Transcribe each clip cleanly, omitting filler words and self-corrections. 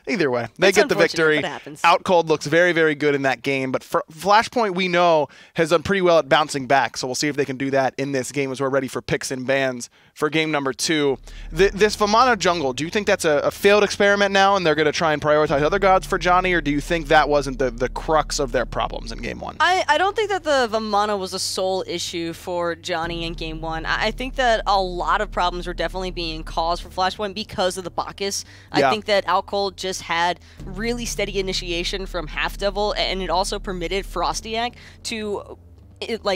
Either way, they get the victory. OutCold looks very, very good in that game, but Flashpoint, we know, has done pretty well at bouncing back, so we'll see if they can do that in this game as we're ready for picks and bans for game number 2. This Vamana jungle, do you think that's a failed experiment now, and they're going to try and prioritize other gods for Dzoni, or do you think that wasn't the crux of their problems in game 1? I don't think that the Vamana was a sole issue for Dzoni in game 1. I think that a lot of problems were definitely being caused for Flashpoint because of the Bacchus. I think that OutCold just had really steady initiation from HalfDevil, and it also permitted FrostiaK to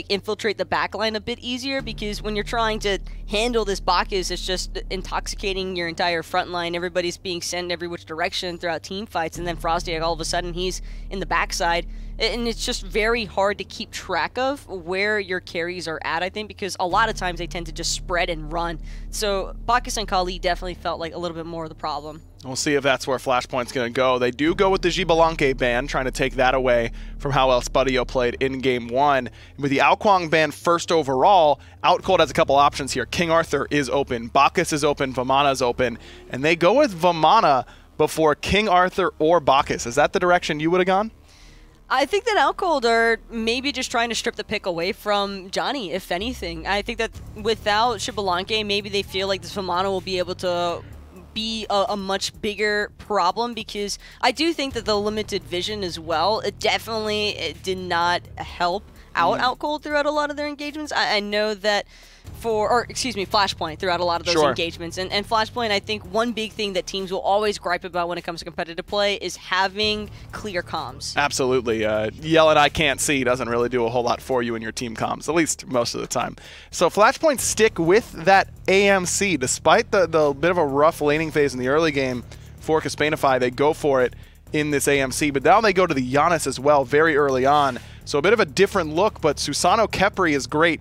infiltrate the backline a bit easier, because when you're trying to handle this Bacchus, it's just intoxicating your entire front line. Everybody's being sent every which direction throughout team fights, and then FrostiaK, all of a sudden, he's in the backside. And it's just very hard to keep track of where your carries are at, I think, because a lot of times they tend to just spread and run. So Bacchus and Kali definitely felt like a little bit more of the problem. We'll see if that's where Flashpoint's going to go. They do go with the Xbalanque ban, trying to take that away from how well Spudio played in game 1. With the Aokwang ban first overall, OutCold has a couple options here. King Arthur is open, Bacchus is open, Vamana is open, and they go with Vamana before King Arthur or Bacchus. Is that the direction you would have gone? I think that OutCold are maybe just trying to strip the pick away from Dzoni, if anything. I think that without Xbalanque, maybe they feel like this Vamana will be able to be a much bigger problem, because I do think that the limited vision as well, it did not help out OutCold throughout a lot of their engagements. I know that Flashpoint throughout a lot of those engagements. And Flashpoint, I think one big thing that teams will always gripe about when it comes to competitive play is having clear comms. Absolutely. Yelling "I can't see" doesn't really do a whole lot for you in your team comms, at least most of the time. So Flashpoint stick with that AMC. Despite the bit of a rough laning phase in the early game for Kespainify, they go for it in this AMC. But now they go to the Janus as well very early on. So a bit of a different look, but Susano Khepri is great.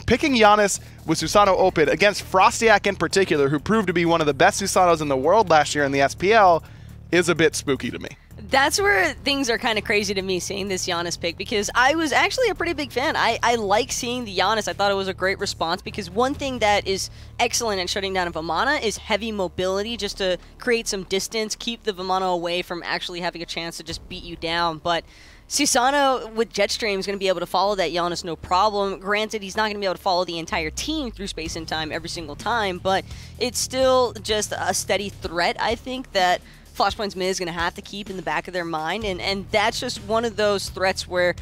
Picking Janus with Susano open against FrostiaK in particular, who proved to be one of the best Susanos in the world last year in the SPL, is a bit spooky to me. That's where things are kind of crazy to me, seeing this Janus pick, because I was actually a pretty big fan. I like seeing the Janus. I thought it was a great response, because one thing that is excellent at shutting down a Vamana is heavy mobility, just to create some distance, keep the Vamana away from actually having a chance to just beat you down. But Susano with Jetstream is going to be able to follow that Janus no problem. Granted, he's not going to be able to follow the entire team through space and time every single time, but it's still just a steady threat, I think, that Flashpoint's mid is going to have to keep in the back of their mind, and that's just one of those threats where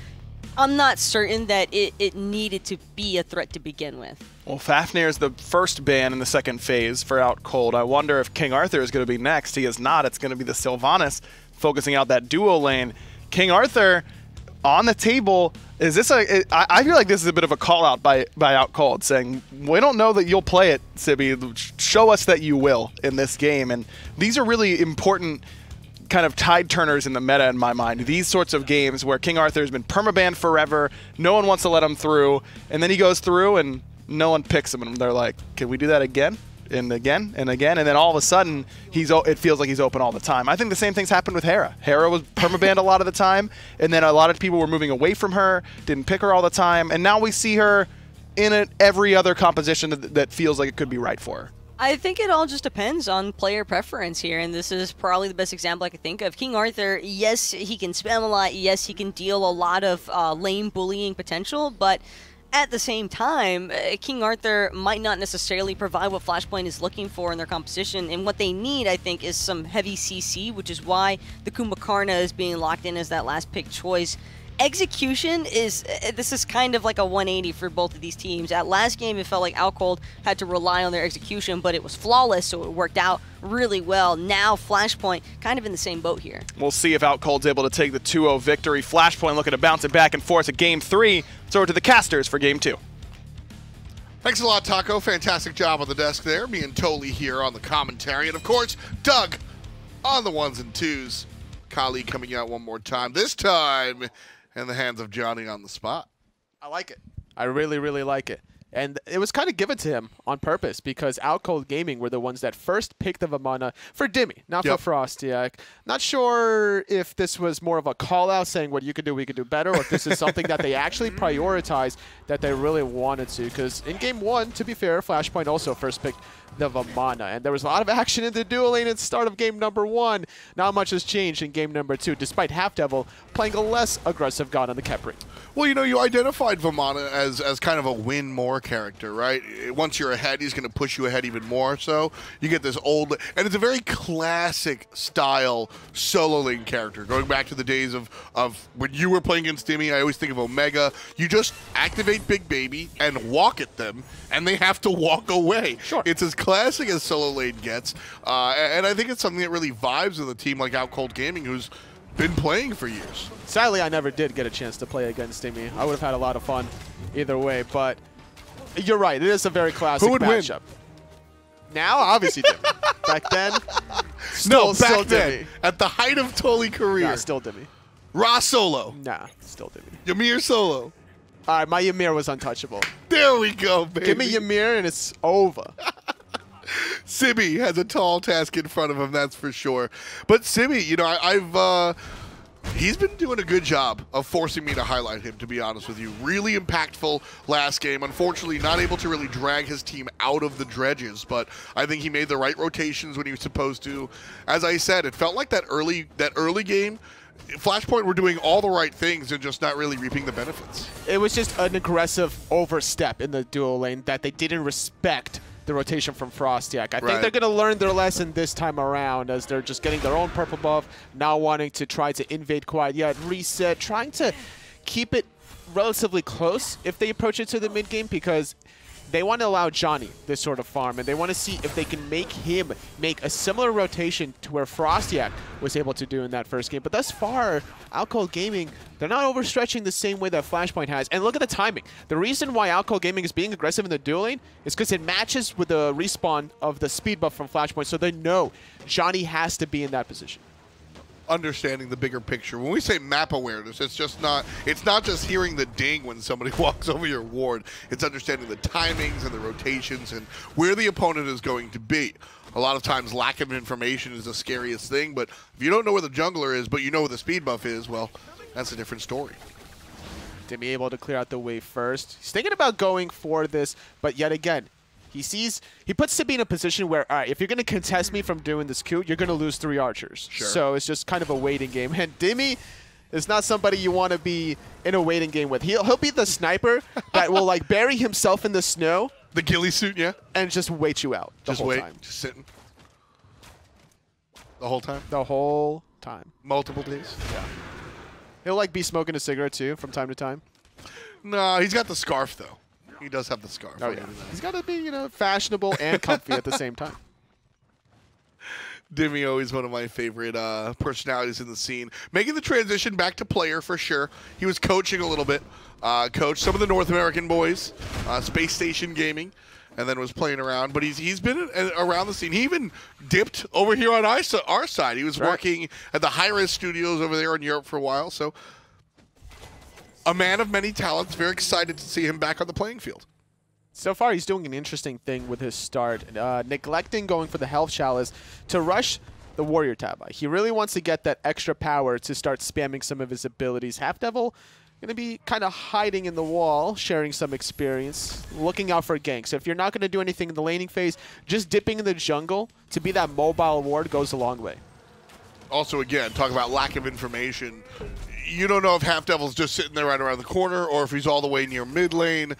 I'm not certain that it needed to be a threat to begin with. Well, Fafnir is the first ban in the second phase for OutCold. I wonder if King Arthur is going to be next. He is not. It's going to be the Sylvanas focusing out that duo lane. King Arthur on the table. Is this I feel like this is a bit of a call out by OutCold, saying, we don't know that you'll play it, Sibi. Show us that you will in this game. And these are really important kind of tide turners in the meta in my mind. These sorts of games where King Arthur has been permabanned forever, no one wants to let him through, and then he goes through and no one picks him, and they're like, can we do that again? And again and again, and then all of a sudden it feels like he's open all the time. I think the same thing's happened with Hera. Hera was permabanned a lot of the time, and then a lot of people were moving away from her, didn't pick her all the time, and now we see her in every other composition that feels like it could be right for her. I think it all just depends on player preference here, and this is probably the best example I could think of. King Arthur, yes, he can spam a lot, yes, he can deal a lot of lane bullying potential, but at the same time, King Arthur might not necessarily provide what Flashpoint is looking for in their composition, and what they need, I think, is some heavy CC, which is why the Kumbhakarna is being locked in as that last pick choice. Execution this is kind of like a 180 for both of these teams. At last game, it felt like OutCold had to rely on their execution, but it was flawless, so it worked out really well. Now, Flashpoint kind of in the same boat here. We'll see if OutCold's able to take the 2-0 victory. Flashpoint looking to bounce it back and forth at Game 3. Let's over to the casters for Game 2. Thanks a lot, Taco. Fantastic job on the desk there. Me and Toli here on the commentary. And, of course, Doug on the ones and twos. Kali coming out one more time. This time in the hands of Dzoni on the spot. I like it. I really, really like it. And it was kind of given to him on purpose because OutCold Gaming were the ones that first picked the Vamana for Dimi, not for FrostiaK. Not sure if this was more of a call-out saying what you could do, we could do better, or if this is something that they actually prioritized that they really wanted to. Because in Game 1, to be fair, Flashpoint also first picked the Vamana, and there was a lot of action in the duel lane at the start of game number 1. Not much has changed in game number 2, despite HalfDevil playing a less aggressive god on the Khepri. Well, you know, you identified Vamana as kind of a win more character, right? Once you're ahead, he's going to push you ahead even more. So you get this old, and it's a very classic style solo lane character. Going back to the days of when you were playing against Dimi, I always think of Omega. You just activate Big Baby and walk at them, and they have to walk away. Sure. It's as classic as solo lane gets, and I think it's something that really vibes with a team like OutCold Gaming, who's been playing for years. Sadly, I never did get a chance to play against Dimi. I would have had a lot of fun either way, but you're right. It is a very classic matchup. Now, obviously Dimi. Back then, still back then, Dimi. at the height of Toli career. Nah, still Dimi. Ra solo. Nah, still Dimi. Ymir solo. All right, my Ymir was untouchable. There we go, baby. Give me Ymir and it's over. Sibi has a tall task in front of him, that's for sure. But Sibi, you know, he's been doing a good job of forcing me to highlight him, to be honest with you. Really impactful last game. Unfortunately, not able to really drag his team out of the dredges, but I think he made the right rotations when he was supposed to. As I said, it felt like that early game, Flashpoint were doing all the right things and just not really reaping the benefits. It was just an aggressive overstep in the duel lane that they didn't respect the rotation from FrostiaK. I think they're going to learn their lesson this time around as they're just getting their own purple buff, not wanting to try to invade quite yet, reset, trying to keep it relatively close if they approach it to the mid game, because they want to allow Johnny this sort of farm, and they want to see if they can make him make a similar rotation to where FrostiaK was able to do in that first game. But thus far, OutCold Gaming, they're not overstretching the same way that Flashpoint has. And look at the timing. The reason why OutCold Gaming is being aggressive in the duel lane is because it matches with the respawn of the speed buff from Flashpoint, so they know Johnny has to be in that position. Understanding the bigger picture. When we say map awareness, it's not just hearing the ding when somebody walks over your ward. It's understanding the timings and the rotations and where the opponent is going to be. A lot of times lack of information is the scariest thing, but if you don't know where the jungler is, but you know where the speed buff is, well, that's a different story. Dimi able to clear out the wave first. He's thinking about going for this, but yet again, he puts Sibi in a position where, all right, if you're going to contest me from doing this Q, you're going to lose 3 archers. Sure. So it's just kind of a waiting game. And Dimi is not somebody you want to be in a waiting game with. He'll be the sniper that will like bury himself in the snow. The ghillie suit, yeah. And just wait you out the whole time. Just sitting. The whole time? The whole time. Multiple days? Yeah. He'll like be smoking a cigarette too from time to time. No, he's got the scarf though. He does have the scarf. Oh, yeah. He's got to be, you know, fashionable and comfy at the same time. Dimi, always one of my favorite personalities in the scene. Making the transition back to player for sure. He was coaching a little bit. Coached some of the North American boys, Space Station Gaming, and then was playing around. But he's been around the scene. He even dipped over here on our side. He was working at the hi-rez studios over there in Europe for a while. So a man of many talents. Very excited to see him back on the playing field. So far, he's doing an interesting thing with his start, neglecting going for the Health Chalice to rush the Warrior Tab. He really wants to get that extra power to start spamming some of his abilities. HalfDevil going to be kind of hiding in the wall, sharing some experience, looking out for ganks. So if you're not going to do anything in the laning phase, just dipping in the jungle to be that mobile ward goes a long way. Also, again, talk about lack of information. You don't know if HalfDevil's just sitting there right around the corner or if he's all the way near mid lane.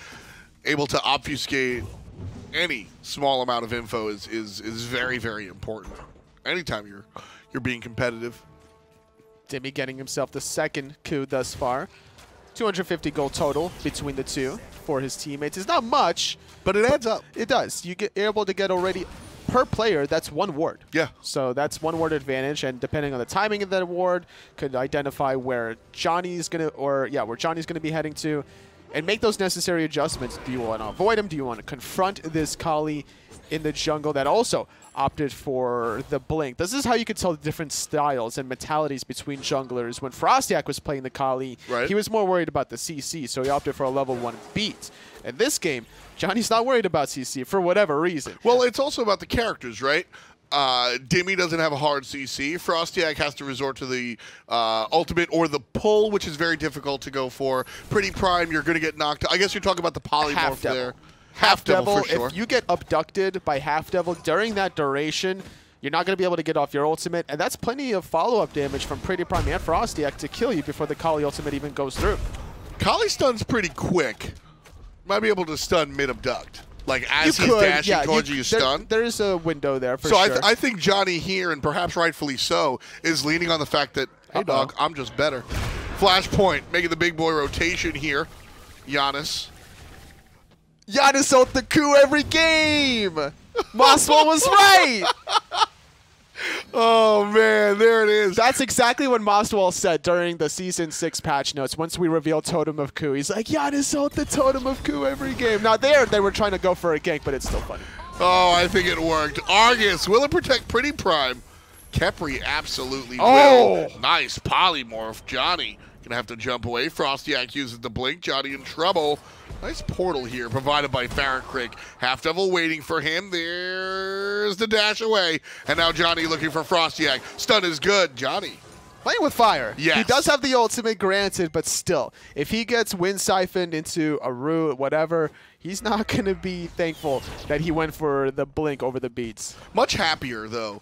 Able to obfuscate any small amount of info is very, very important. Anytime you're being competitive. Dimi getting himself the second coup thus far. 250 gold total between the two for his teammates. It's not much, but it adds up. It does. You're able to get already per player, that's 1 ward. Yeah. So that's 1 ward advantage, and depending on the timing of that ward, could identify where Johnny's gonna be heading to, and make those necessary adjustments. Do you want to avoid him? Do you want to confront this Kali in the jungle that also opted for the blink? This is how you could tell the different styles and mentalities between junglers. When FrostiaK was playing the Kali, he was more worried about the CC, so he opted for a level 1 beat. In this game, Johnny's not worried about CC for whatever reason. Well, it's also about the characters, right? Dimi doesn't have a hard CC. FrostiaK has to resort to the ultimate or the pull, which is very difficult to go for. PrettyPriMe, you're going to get knocked. I guess you're talking about the polymorph there. HalfDevil, for sure. If you get abducted by HalfDevil during that duration, you're not going to be able to get off your ultimate, and that's plenty of follow-up damage from PrettyPriMe and FrostiaK to kill you before the Kali ultimate even goes through. Kali stun's pretty quick. Might be able to stun mid-abduct. Like, as he's dashing towards you, stun. There's a window there for sure. So I think Johnny here, and perhaps rightfully so, is leaning on the fact that, hey, dog, I'm just better. Flashpoint, making the big boy rotation here. Janus. Janus ult the coup every game! Maswell was right! Oh, man, there it is. That's exactly what Maswell said during the Season 6 patch notes once we revealed Totem of Coup. He's like, Janus ult the Totem of Coup every game. Now, there, they were trying to go for a gank, but it's still funny. Oh, I think it worked. Argus, will it protect PrettyPriMe? Khepri absolutely will. Nice polymorph. Johnny gonna have to jump away. FrostiaK uses the blink. Johnny in trouble. Nice portal here provided by FaraKrik. HalfDevil waiting for him. There's the dash away. And now Johnny looking for FrostiaK. Stun is good. Johnny playing with fire. Yes. He does have the ultimate granted, but still, if he gets wind siphoned into a root, whatever, he's not going to be thankful that he went for the blink over the beats. Much happier, though,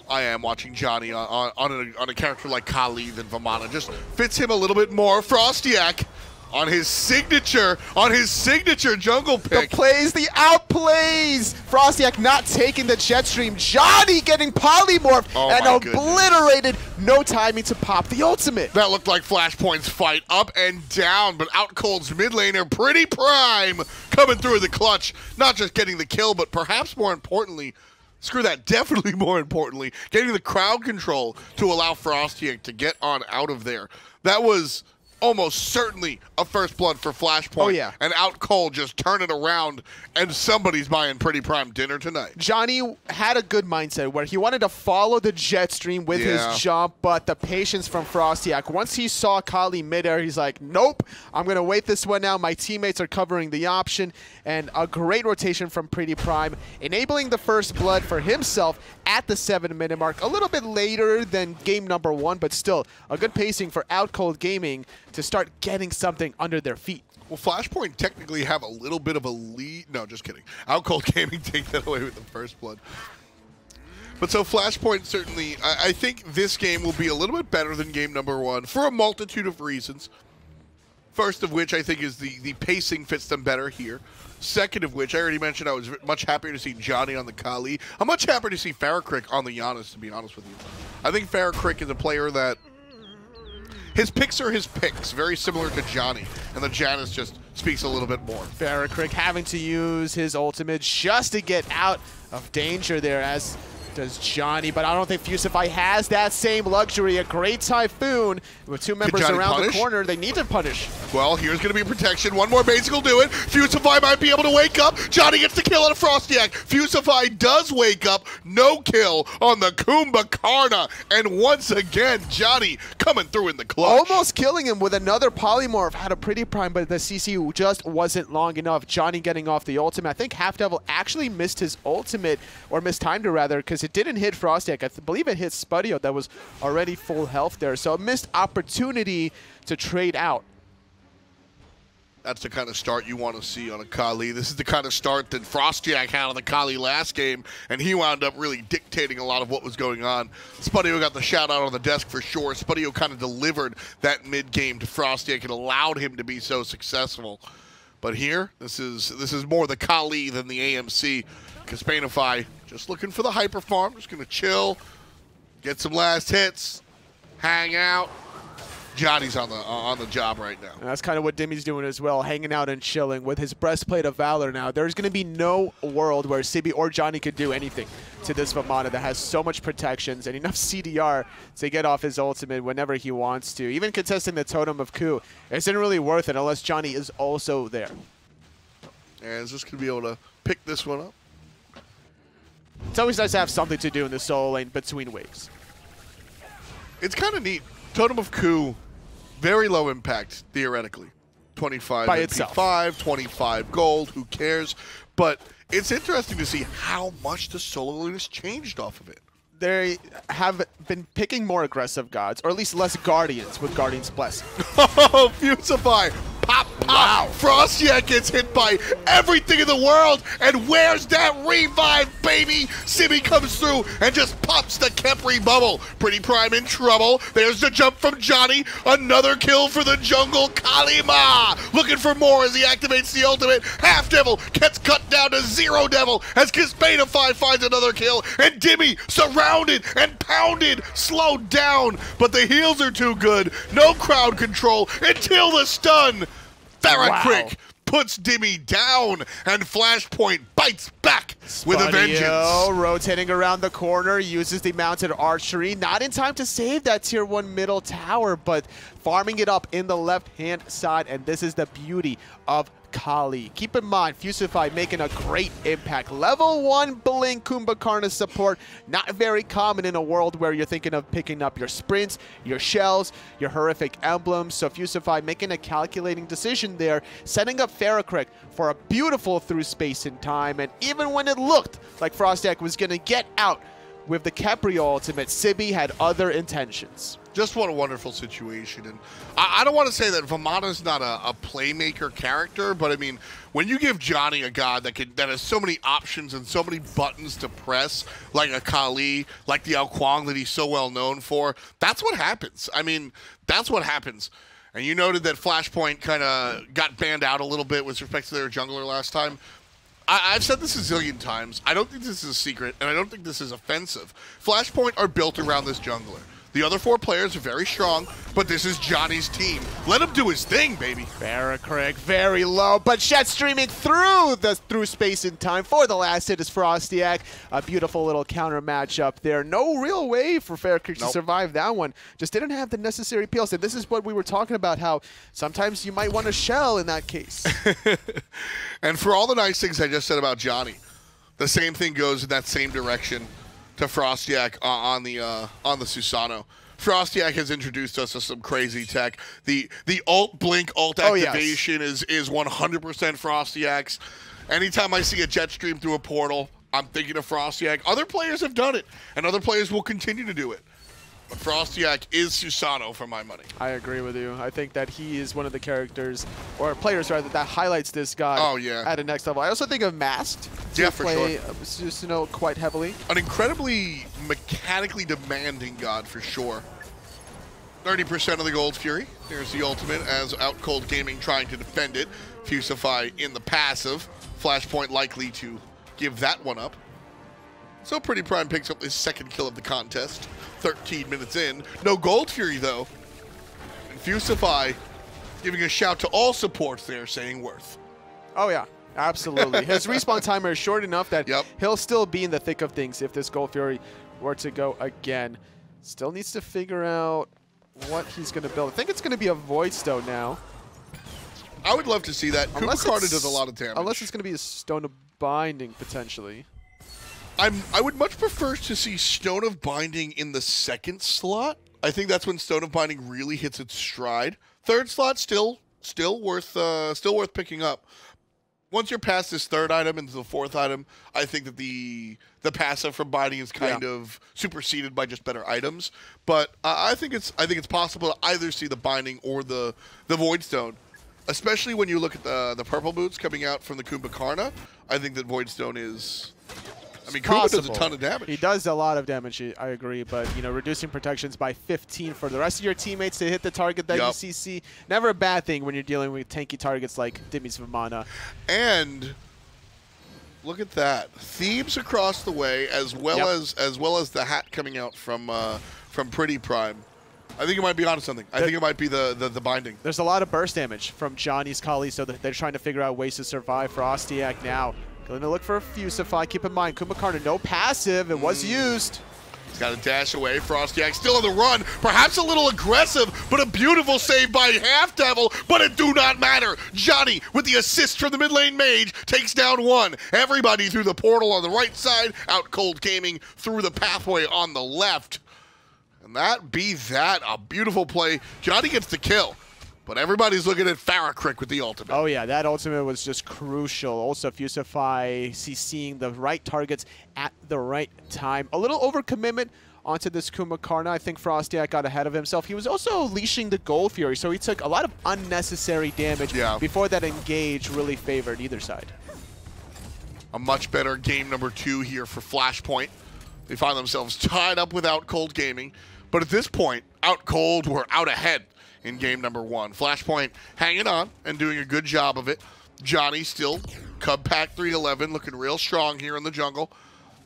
I am watching Johnny on a character like Kali than Vamana. Just fits him a little bit more. FrostiaK on his signature jungle pick. The plays, the outplays. FrostiaK not taking the jet stream. Johnny getting polymorphed and obliterated. No timing to pop the ultimate. That looked like Flashpoint's fight up and down, but OutCold's mid laner, PrettyPriMe, coming through the clutch. Not just getting the kill, but perhaps more importantly, screw that, definitely more importantly, getting the crowd control to allow FrostiaK to get on out of there. That was almost certainly a first blood for Flashpoint. Oh, yeah. And OutCold just turn it around, and somebody's buying PrettyPriMe dinner tonight. Johnny had a good mindset where he wanted to follow the jet stream with his jump, but the patience from FrostiaK, once he saw Kali midair, he's like, nope, I'm going to wait this one out. My teammates are covering the option, and a great rotation from PrettyPriMe, enabling the first blood for himself at the 7-minute mark. A little bit later than game number 1, but still a good pacing for OutCold Gaming to start getting something under their feet. Well, Flashpoint technically have a little bit of a lead. No, just kidding. OutCold Gaming take that away with the first blood. But so Flashpoint certainly, I think this game will be a little bit better than game number 1 for a multitude of reasons. First of which I think is the pacing fits them better here. Second of which, I already mentioned I was much happier to see Johnny on the Kali. I'm much happier to see FaraKrik on the Janus, to be honest with you. I think FaraKrik is a player that his picks are his picks, very similar to Johnny, and the Janus just speaks a little bit more. FaraKrik having to use his ultimate just to get out of danger there, as does Johnny, but I don't think Fusify has that same luxury. A great Typhoon with 2 members around the corner. They need to punish. Well, here's going to be protection. One more basic will do it. Fusify might be able to wake up. Johnny gets the kill on a FrostiaK. Fusify does wake up. No kill on the Kumbhakarna. And once again, Johnny coming through in the clutch. Almost killing him with another polymorph. Had a PrettyPriMe, but the CC just wasn't long enough. Johnny getting off the ultimate. I think HalfDevil actually missed his ultimate, or mistimed it rather, because it didn't hit FrostiaK. I believe it hit Spudio that was already full health there. So a missed opportunity to trade out. That's the kind of start you want to see on a Kali. This is the kind of start that FrostiaK had on the Kali last game, and he wound up really dictating a lot of what was going on. Spudio got the shout out on the desk for sure. Spudio kind of delivered that mid game to FrostiaK and allowed him to be so successful. But here, this is more the Kali than the AMC. Kespainify just looking for the hyper farm, just gonna chill, get some last hits, hang out. Johnny's on the job right now. And that's kind of what Dimi's doing as well, hanging out and chilling with his breastplate of valor now. There's going to be no world where Sibi or Johnny could do anything to this Vamana that has so much protections and enough CDR to get off his ultimate whenever he wants to. Even contesting the Totem of Coup isn't really worth it unless Johnny is also there. And is just going to be able to pick this one up. It's always nice to have something to do in the solo lane between waves. It's kind of neat. Totem of Coup, very low impact, theoretically. 25 by MP5, itself. 25 gold, who cares? But it's interesting to see how much the solo lane has changed off of it. They have been picking more aggressive gods, or at least less guardians with Guardian's Blessing. Oh, Fusify! Pop, pop! Wow. FrostiaK gets hit by everything in the world, and where's that revive, baby? Sibi comes through and just pops the Khepri bubble. PrettyPriMe in trouble. There's the jump from Dzoni. Another kill for the jungle. Kalima looking for more as he activates the ultimate. HalfDevil gets cut down to 0 Devil as Kespainify finds another kill, and Dimi surrounded and pounded, slowed down, but the heals are too good. No crowd control until the stun. FaraKrik puts Dimi down, and Flashpoint bites back with a vengeance. Rotating around the corner, uses the mounted archery. Not in time to save that tier 1 middle tower, but farming it up in the left-hand side, and this is the beauty of Kali. Keep in mind, Fusify making a great impact. Level 1 Blink Kumbhakarna support, not very common in a world where you're thinking of picking up your sprints, your shells, your horrific emblems. So Fusify making a calculating decision there, setting up FaraKrik for a beautiful through space and time. And even when it looked like FrostiaK was going to get out with the Khepri ultimate, Sibi had other intentions. Just what a wonderful situation. And I don't want to say that Vamana's not a playmaker character, but I mean, when you give Dzoni a god that has so many options and so many buttons to press, like a Kali, like the OutCold that he's so well known for, that's what happens. I mean, that's what happens. And you noted that Flashpoint kind of got banned out a little bit with respect to their jungler last time. I've said this a zillion times. I don't think this is a secret, and I don't think this is offensive. Flashpoint are built around this jungler. The other 4 players are very strong, but this is Johnny's team. Let him do his thing, baby. FaraKrik very low, but Shet streaming through space and time for the last hit is FrostiaK. A beautiful little counter matchup there. No real way for FaraKrik to survive that one. Just didn't have the necessary peels. And this is what we were talking about, how sometimes you might want a shell in that case. And for all the nice things I just said about Dzoni, the same thing goes in that same direction to FrostiaK on the Susano. FrostiaK has introduced us to some crazy tech. The ult blink ult activation is 100% FrostiaK's. Anytime I see a jet stream through a portal, I'm thinking of FrostiaK. Other players have done it, and other players will continue to do it. But FrostiaK is Susano for my money. I agree with you. I think that he is one of the characters, or players rather, that highlights this guy at a next level. I also think of Masked. Yeah, for sure. Susano quite heavily. An incredibly mechanically demanding god for sure. 30% of the gold fury. There's the ultimate as OutCold Gaming trying to defend it. Fusify in the passive. Flashpoint likely to give that one up. So PrettyPriMe picks up his 2nd kill of the contest. 13 minutes in. No gold fury though. And Fusify giving a shout to all supports there, saying worth. Oh yeah, absolutely. His respawn timer is short enough that he'll still be in the thick of things if this gold fury were to go again. Still needs to figure out what he's going to build. I think it's going to be a Void Stone now. I would love to see that. Kumbhakarna does a lot of damage. Unless it's going to be a Stone of Binding, potentially. I would much prefer to see Stone of Binding in the 2nd slot. I think that's when Stone of Binding really hits its stride. 3rd slot still worth picking up. Once you're past this 3rd item into the 4th item, I think that the passive from Binding is kind of superseded by just better items. But I think it's possible to either see the Binding or the Void Stone. Especially when you look at the purple boots coming out from the Kumbhakarna, I think that Void Stone is... I mean, Kumbha does a ton of damage. He does a lot of damage, I agree, but, you know, reducing protections by 15 for the rest of your teammates to hit the target that you CC, never a bad thing when you're dealing with tanky targets like Dimi's Vamana. And look at that. Thebes across the way, as well as the hat coming out from PrettyPriMe. I think it might be onto something. I think it might be the Binding. There's a lot of burst damage from Johnny's Kali, so they're trying to figure out ways to survive. FrostiaK now going to look for a Fusify. Keep in mind, Kumbhakarna, no passive. It was used. He's got to dash away. FrostiaK still on the run. Perhaps a little aggressive, but a beautiful save by HalfDevil, but it do not matter. Dzoni, with the assist from the mid lane mage, takes down 1. Everybody through the portal on the right side. OutCold Gaming through the pathway on the left. And that be that. A beautiful play. Dzoni gets the kill. But everybody's looking at FaraKrik with the ultimate. Oh yeah, that ultimate was just crucial. Also, Fusify seeing the right targets at the right time. A little overcommitment onto this Kumbhakarna. I think FrostiaK got ahead of himself. He was also leashing the Gold Fury, so he took a lot of unnecessary damage before that engage really favored either side. A much better game number 2 here for Flashpoint. They find themselves tied up with OutCold Gaming. But at this point, OutCold were out ahead in game number 1. Flashpoint hanging on and doing a good job of it. Johnny still Cub Pack 311, looking real strong here in the jungle.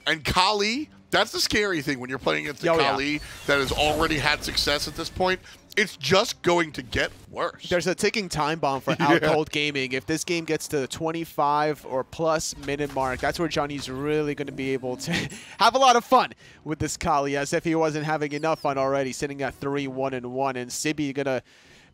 And Kali, that's the scary thing when you're playing against the Kali that has already had success at this point. It's just going to get worse. There's a ticking time bomb for OutCold Gaming. If this game gets to the 25 or plus minute mark, that's where Johnny's really going to be able to have a lot of fun with this Kali, as if he wasn't having enough fun already, sitting at 3-1-1, and Sibi going to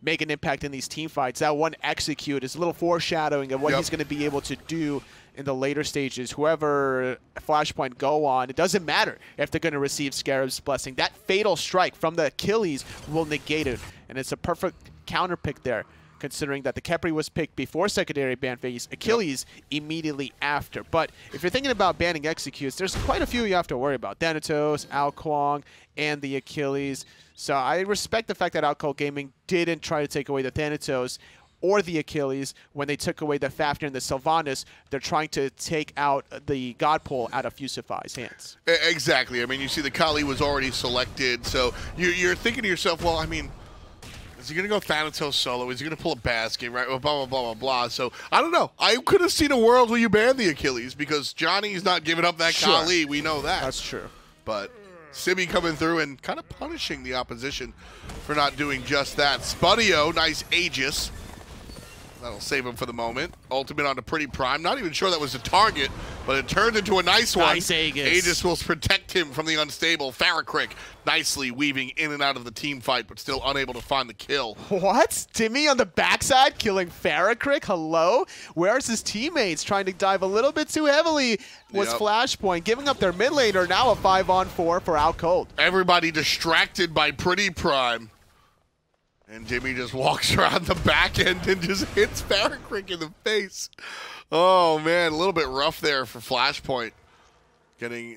make an impact in these team fights. That one execute is a little foreshadowing of what he's going to be able to do in the later stages. Whoever Flashpoint go on, it doesn't matter if they're going to receive Scarab's Blessing. That fatal strike from the Achilles will negate it, and it's a perfect counter pick there, considering that the Khepri was picked before secondary ban phase, Achilles immediately after. But if you're thinking about banning executes, there's quite a few you have to worry about. Thanatos, Alquang, and the Achilles. So I respect the fact that OutCold Gaming didn't try to take away the Thanatos or the Achilles. When they took away the Fafnir and the Sylvanas, they're trying to take out the God Pull out of Fusify's hands. Exactly. I mean, you see the Kali was already selected, so you're thinking to yourself, well, I mean, is he going to go Thanatos solo? Is he going to pull a basket, right? Blah, blah, blah, blah, blah. So, I don't know. I could have seen a world where you ban the Achilles because Johnny's not giving up that Kali. We know that. That's true. But Sibi coming through and kind of punishing the opposition for not doing just that. Spudio, nice Aegis. That'll save him for the moment. Ultimate onto PrettyPriMe. Not even sure that was a target, but it turned into a nice one. Nice Aegis. Aegis will protect him from the unstable. FaraKrik nicely weaving in and out of the team fight, but still unable to find the kill. What? Dimi on the backside killing FaraKrik? Hello? Where's his teammates? Trying to dive a little bit too heavily was Flashpoint, giving up their mid laner. Now a 5-on-4 for OutCold. Everybody distracted by PrettyPriMe. And Dimi just walks around the back end and just hits FaraKrik in the face. Oh, man, a little bit rough there for Flashpoint.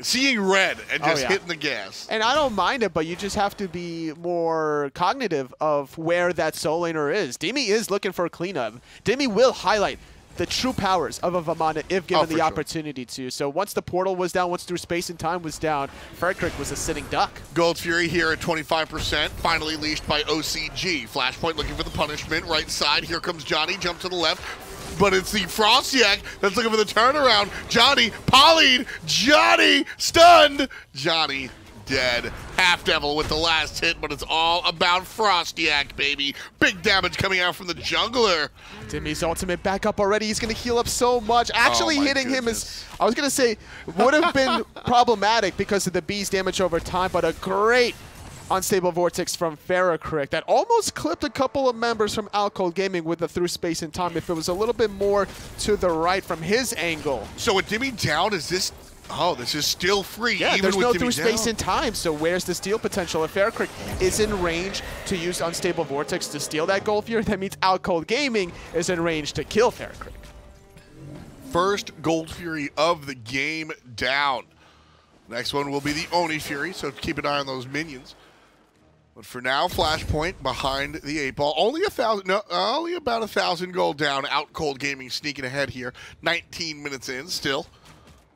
Seeing red and just hitting the gas. And I don't mind it, but you just have to be more cognitive of where that soul laner is. Dimi is looking for a cleanup. Dimi will highlight the true powers of a Vamana if given the opportunity to. So once the portal was down, once through space and time was down, FaraKrik was a sitting duck. Gold Fury here at 25%, finally leashed by OCG. Flashpoint looking for the punishment, right side. Here comes Johnny, jump to the left. But it's the FrostiaK that's looking for the turnaround. Johnny polyed, Johnny stunned, Johnny dead. HalfDevil with the last hit, but it's all about FrostiaK, baby. Big damage coming out from the jungler. Dimi's ultimate back up already. He's going to heal up so much. Actually hitting him is, I was going to say, would have been problematic because of the bee's damage over time, but a great unstable vortex from FaraKrik that almost clipped a couple of members from OutCold Gaming with the through space and time. If it was a little bit more to the right from his angle. So with Dimi down, is this... Oh, this is still free. Yeah, even there's with no Dimi through down. space and time, so where's the steal potential? If FaraKrik is in range to use Unstable Vortex to steal that Gold Fury, that means OutCold Gaming is in range to kill FaraKrik. First Gold Fury of the game down. Next one will be the Oni Fury, so keep an eye on those minions. But for now, Flashpoint behind the 8-ball. Only about 1,000 gold down. OutCold Gaming sneaking ahead here. 19 minutes in still.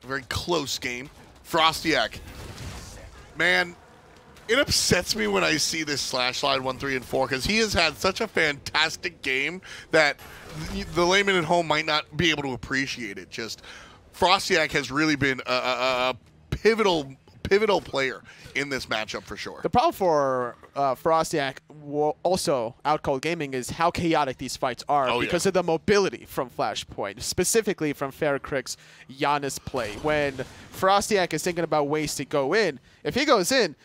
A very close game. FrostiaK. Man, it upsets me when I see this slide 1, 3, and 4 because he has had such a fantastic game that the layman at home might not be able to appreciate it. Just FrostiaK has really been a pivotal player in this matchup for sure. The problem for FrostiaK, also OutCold Gaming, is how chaotic these fights are because of the mobility from Flashpoint, specifically from FaraKrik's Janus play. When FrostiaK is thinking about ways to go in, if he goes in,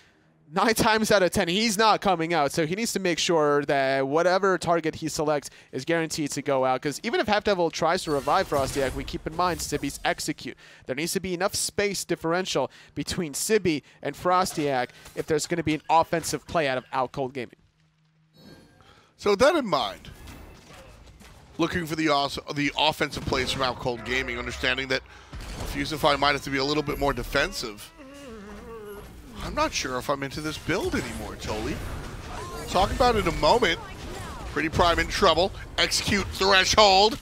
9 times out of 10, he's not coming out. So he needs to make sure that whatever target he selects is guaranteed to go out. Because even if HalfDevil tries to revive FrostiaK, we keep in mind Sibi's execute. There needs to be enough space differential between Sibi and FrostiaK if there's going to be an offensive play out of OutCold Gaming. So with that in mind, looking for the offensive plays from OutCold Gaming, understanding that Fusify might have to be a little bit more defensive. I'm not sure if I'm into this build anymore, Toli. Talk about it in a moment. PrettyPriMe in trouble. Execute threshold.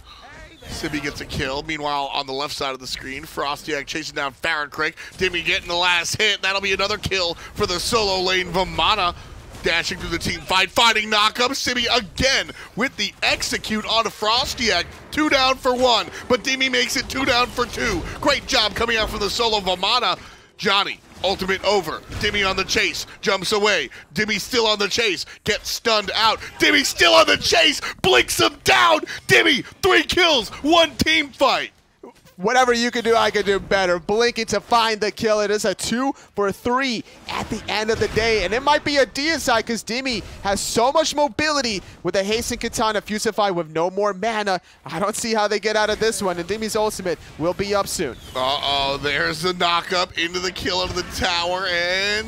Sibi gets a kill. Meanwhile, on the left side of the screen, FrostiaK chasing down FaraKrik. Dimi getting the last hit. That'll be another kill for the solo lane. Vamana dashing through the team fight, finding knockup. Sibi again with the execute on FrostiaK. 2 down for 1, but Dimi makes it 2 down for 2. Great job coming out from the solo Vamana. Johnny, ultimate over. Dimi on the chase, jumps away. Dimi still on the chase, gets stunned out. Dimi still on the chase, blinks him down. Dimi, 3 kills, 1 team fight. Whatever you can do, I can do better. Blinking to find the kill. It is a 2 for 3 at the end of the day. And it might be a deicide because Dimi has so much mobility with a Hasten Katana Fusify with no more mana. I don't see how they get out of this one. And Dimi's ultimate will be up soon. Uh-oh, there's the knockup into the kill out of the tower, and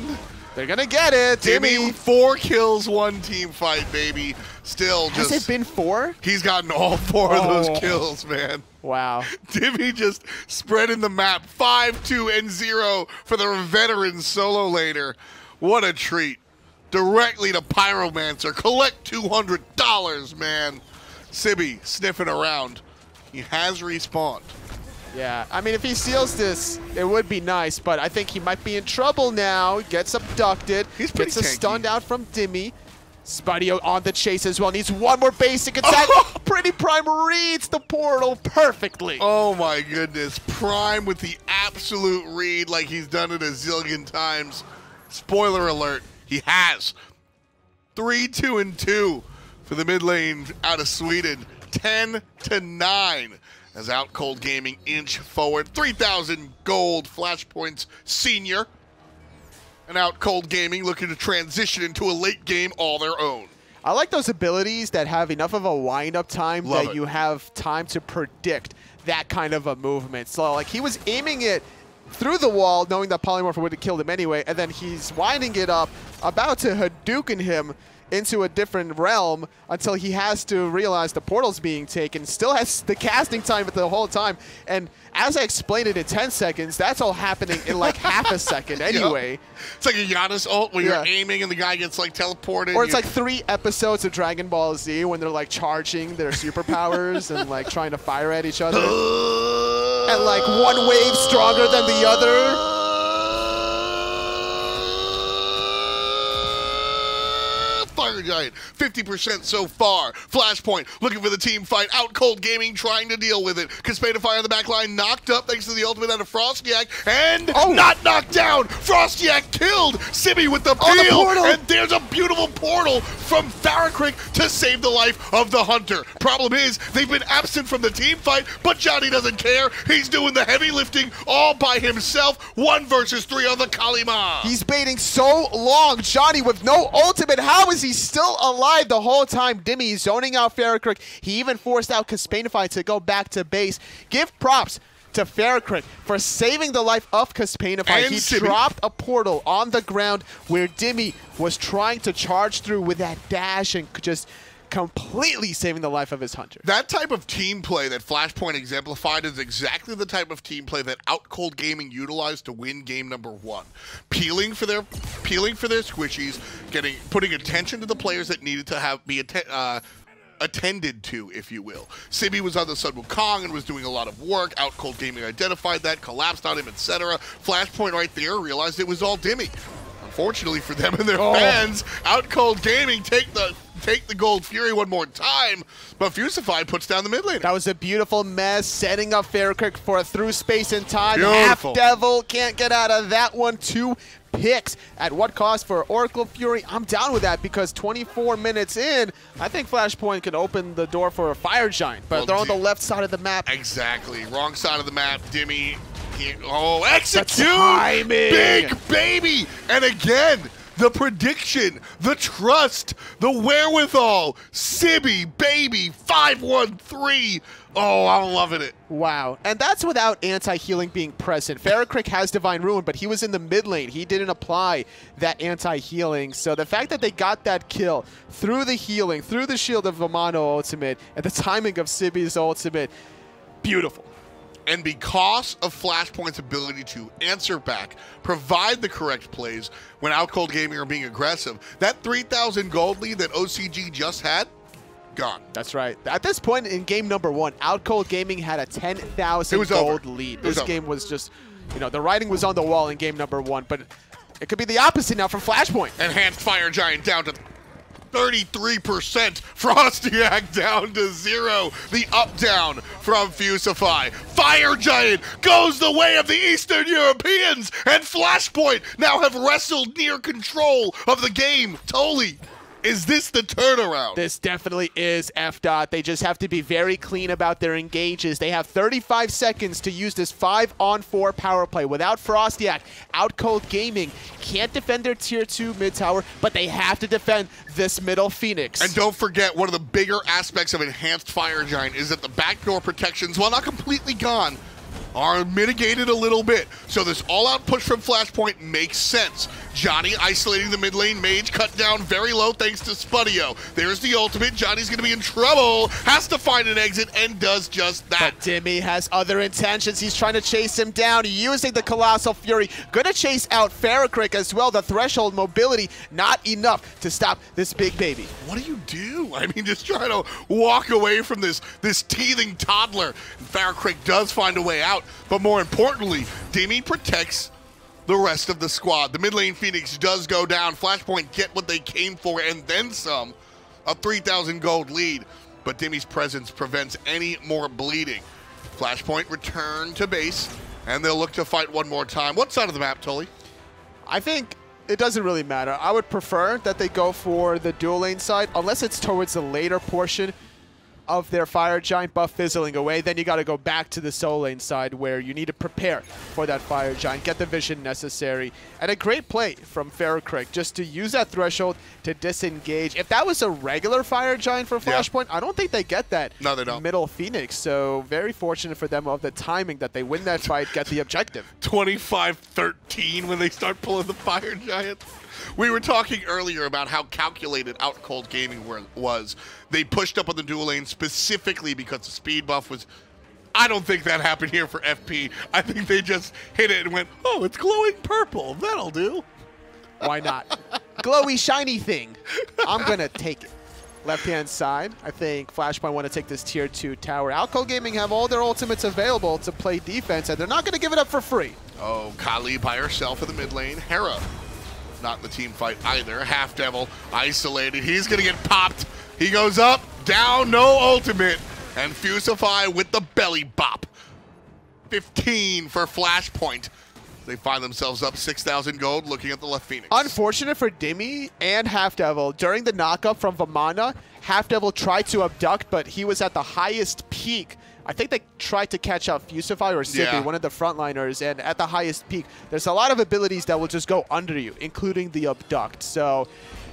they're going to get it. Dimi, 4 kills, 1 team fight, baby. Still just... Has it been 4? He's gotten all 4 of those kills, man. Wow. Dimi just spreading the map. 5-2-0 for the veteran solo laner. What a treat. Directly to Pyromancer. Collect $200, man. Sibi sniffing around. He has respawned. Yeah, I mean, if he steals this, it would be nice, but I think he might be in trouble now. Gets abducted. He's pretty Gets a tanky. stunned out from Dimi. Spudio on the chase as well. Needs one more basic attack. PrettyPriMe reads the portal perfectly. Oh my goodness. Prime with the absolute read like he's done it a zillion times. Spoiler alert, he has. 3-2-2 for the mid lane out of Sweden. 10-9 as OutCold Gaming inch forward. 3,000 gold flashpoints senior. And OutCold Gaming looking to transition into a late game all their own. I like those abilities that have enough of a wind-up time Love that it. you have time to predict that kind of a movement. So, like, he was aiming it through the wall, knowing that Polymorph would have killed him anyway, and then he's winding it up, about to Hadouken him into a different realm until he has to realize the portal's being taken. Still has the casting time the whole time. And as I explained it in 10 seconds, that's all happening in like half a second anyway. Yep. It's like a Janus ult where you're aiming and the guy gets like teleported. Or it's like 3 episodes of Dragon Ball Z when they're like charging their superpowers and like trying to fire at each other. And like one wave stronger than the other. Fire Giant, 50% so far. Flashpoint looking for the team fight. OutCold Gaming trying to deal with it. Kespainify on the back line, knocked up thanks to the ultimate out of FrostiaK, and not knocked down. FrostiaK killed Sibi with the peel, and there's a beautiful portal from FaraKrik to save the life of the Hunter. Problem is, they've been absent from the team fight, but Johnny doesn't care. He's doing the heavy lifting all by himself. 1 versus 3 on the Kalima. He's baiting so long. Johnny with no ultimate. How is he still alive the whole time? Dimi zoning out FaraKrik. He even forced out Kespainify to go back to base. Give props to FaraKrik for saving the life of Kespainify. He Sibi dropped a portal on the ground where Dimi was trying to charge through with that dash and just completely saving the life of his Hunter. That type of team play that Flashpoint exemplified is exactly the type of team play that OutCold Gaming utilized to win game number 1. Peeling for their squishies, putting attention to the players that needed to be attended to, if you will. Sibi was on the Sun Wukong and was doing a lot of work. OutCold Gaming identified that, collapsed on him, etc. Flashpoint right there realized it was all Dimi. Unfortunately for them and their fans, OutCold Gaming take the Gold Fury one more time, but Fusify puts down the mid lane. That was a beautiful mess, setting up FaraKrik for a through space and time. Beautiful. HalfDevil can't get out of that one. 2 picks. At what cost for Oracle Fury? I'm down with that because 24 minutes in, I think Flashpoint can open the door for a Fire Giant, but they're on the left side of the map. Exactly. Wrong side of the map. Dimi. Execute! The timing. Big baby! And again, the prediction, the trust, the wherewithal. Sibi, baby, 5-1-3. Oh, I'm loving it. Wow. And that's without anti-healing being present. FaraKrik has Divine Ruin, but he was in the mid lane. He didn't apply that anti-healing. So the fact that they got that kill through the healing, through the shield of Vamana ultimate, and the timing of Sibi's ultimate, beautiful. And because of Flashpoint's ability to answer back, provide the correct plays when OutCold Gaming are being aggressive, that 3,000 gold lead that OCG just had, gone. That's right. At this point in game number 1, OutCold Gaming had a 10,000 gold lead. This game was just, you know, the writing was on the wall in game number 1, but it could be the opposite now from Flashpoint. Enhanced Fire Giant down to 33%. FrostiaK down to 0. The up-down from Fusify. Fire Giant goes the way of the Eastern Europeans, and Flashpoint now have wrestled near control of the game. Toli, is this the turnaround? This definitely is, F-Dot. They just have to be very clean about their engages. They have 35 seconds to use this 5-on-4 power play. Without FrostiaK, OutCold Gaming can't defend their tier 2 mid tower, but they have to defend this middle Phoenix. And don't forget, one of the bigger aspects of Enhanced Fire Giant is that the backdoor protections, while not completely gone, are mitigated a little bit. So this all-out push from Flashpoint makes sense. Johnny isolating the mid lane mage, cut down very low thanks to Spudio. There's the ultimate. Johnny's going to be in trouble. Has to find an exit and does just that. But Dimi has other intentions. He's trying to chase him down using the Colossal Fury. Gonna chase out FaraKrik as well. The threshold mobility not enough to stop this big baby. What do? I mean, just trying to walk away from this teething toddler. FaraKrik does find a way out. But more importantly, Dimi protects the rest of the squad. The mid lane Phoenix does go down. Flashpoint get what they came for and then some. A 3,000 gold lead. But Dimi's presence prevents any more bleeding. Flashpoint return to base, and they'll look to fight one more time. What side of the map, Toli? I think it doesn't really matter. I would prefer that they go for the dual lane side, unless it's towards the later portion of their Fire Giant buff fizzling away. Then you got to go back to the soul lane side where you need to prepare for that Fire Giant, get the vision necessary. And a great play from FaraKrik just to use that threshold to disengage. If that was a regular Fire Giant for Flashpoint, I don't think they get that middle Phoenix. So very fortunate for them of the timing that they win that fight, get the objective. 25-13 when they start pulling the Fire Giant. We were talking earlier about how calculated OutCold Gaming was. They pushed up on the dual lane specifically because the speed buff was... I don't think that happened here for FP. I think they just hit it and went, oh, it's glowing purple. That'll do. Why not? Glowy, shiny thing. I'm going to take it. Left-hand side, I think Flashpoint want to take this tier 2 tower. OutCold Gaming have all their ultimates available to play defense, and they're not going to give it up for free. Oh, Kali by herself in the mid lane. Hera not in the team fight either. HalfDevil isolated. He's going to get popped. He goes up, down, no ultimate. And Fusify with the belly bop. 15 for Flashpoint. They find themselves up 6,000 gold looking at the left Phoenix. Unfortunate for Dimi and HalfDevil. During the knockup from Vamana, HalfDevil tried to abduct, but he was at the highest peak. I think they tried to catch out Fusify or Sibi, one of the frontliners, and at the highest peak, there's a lot of abilities that will just go under you, including the abduct. So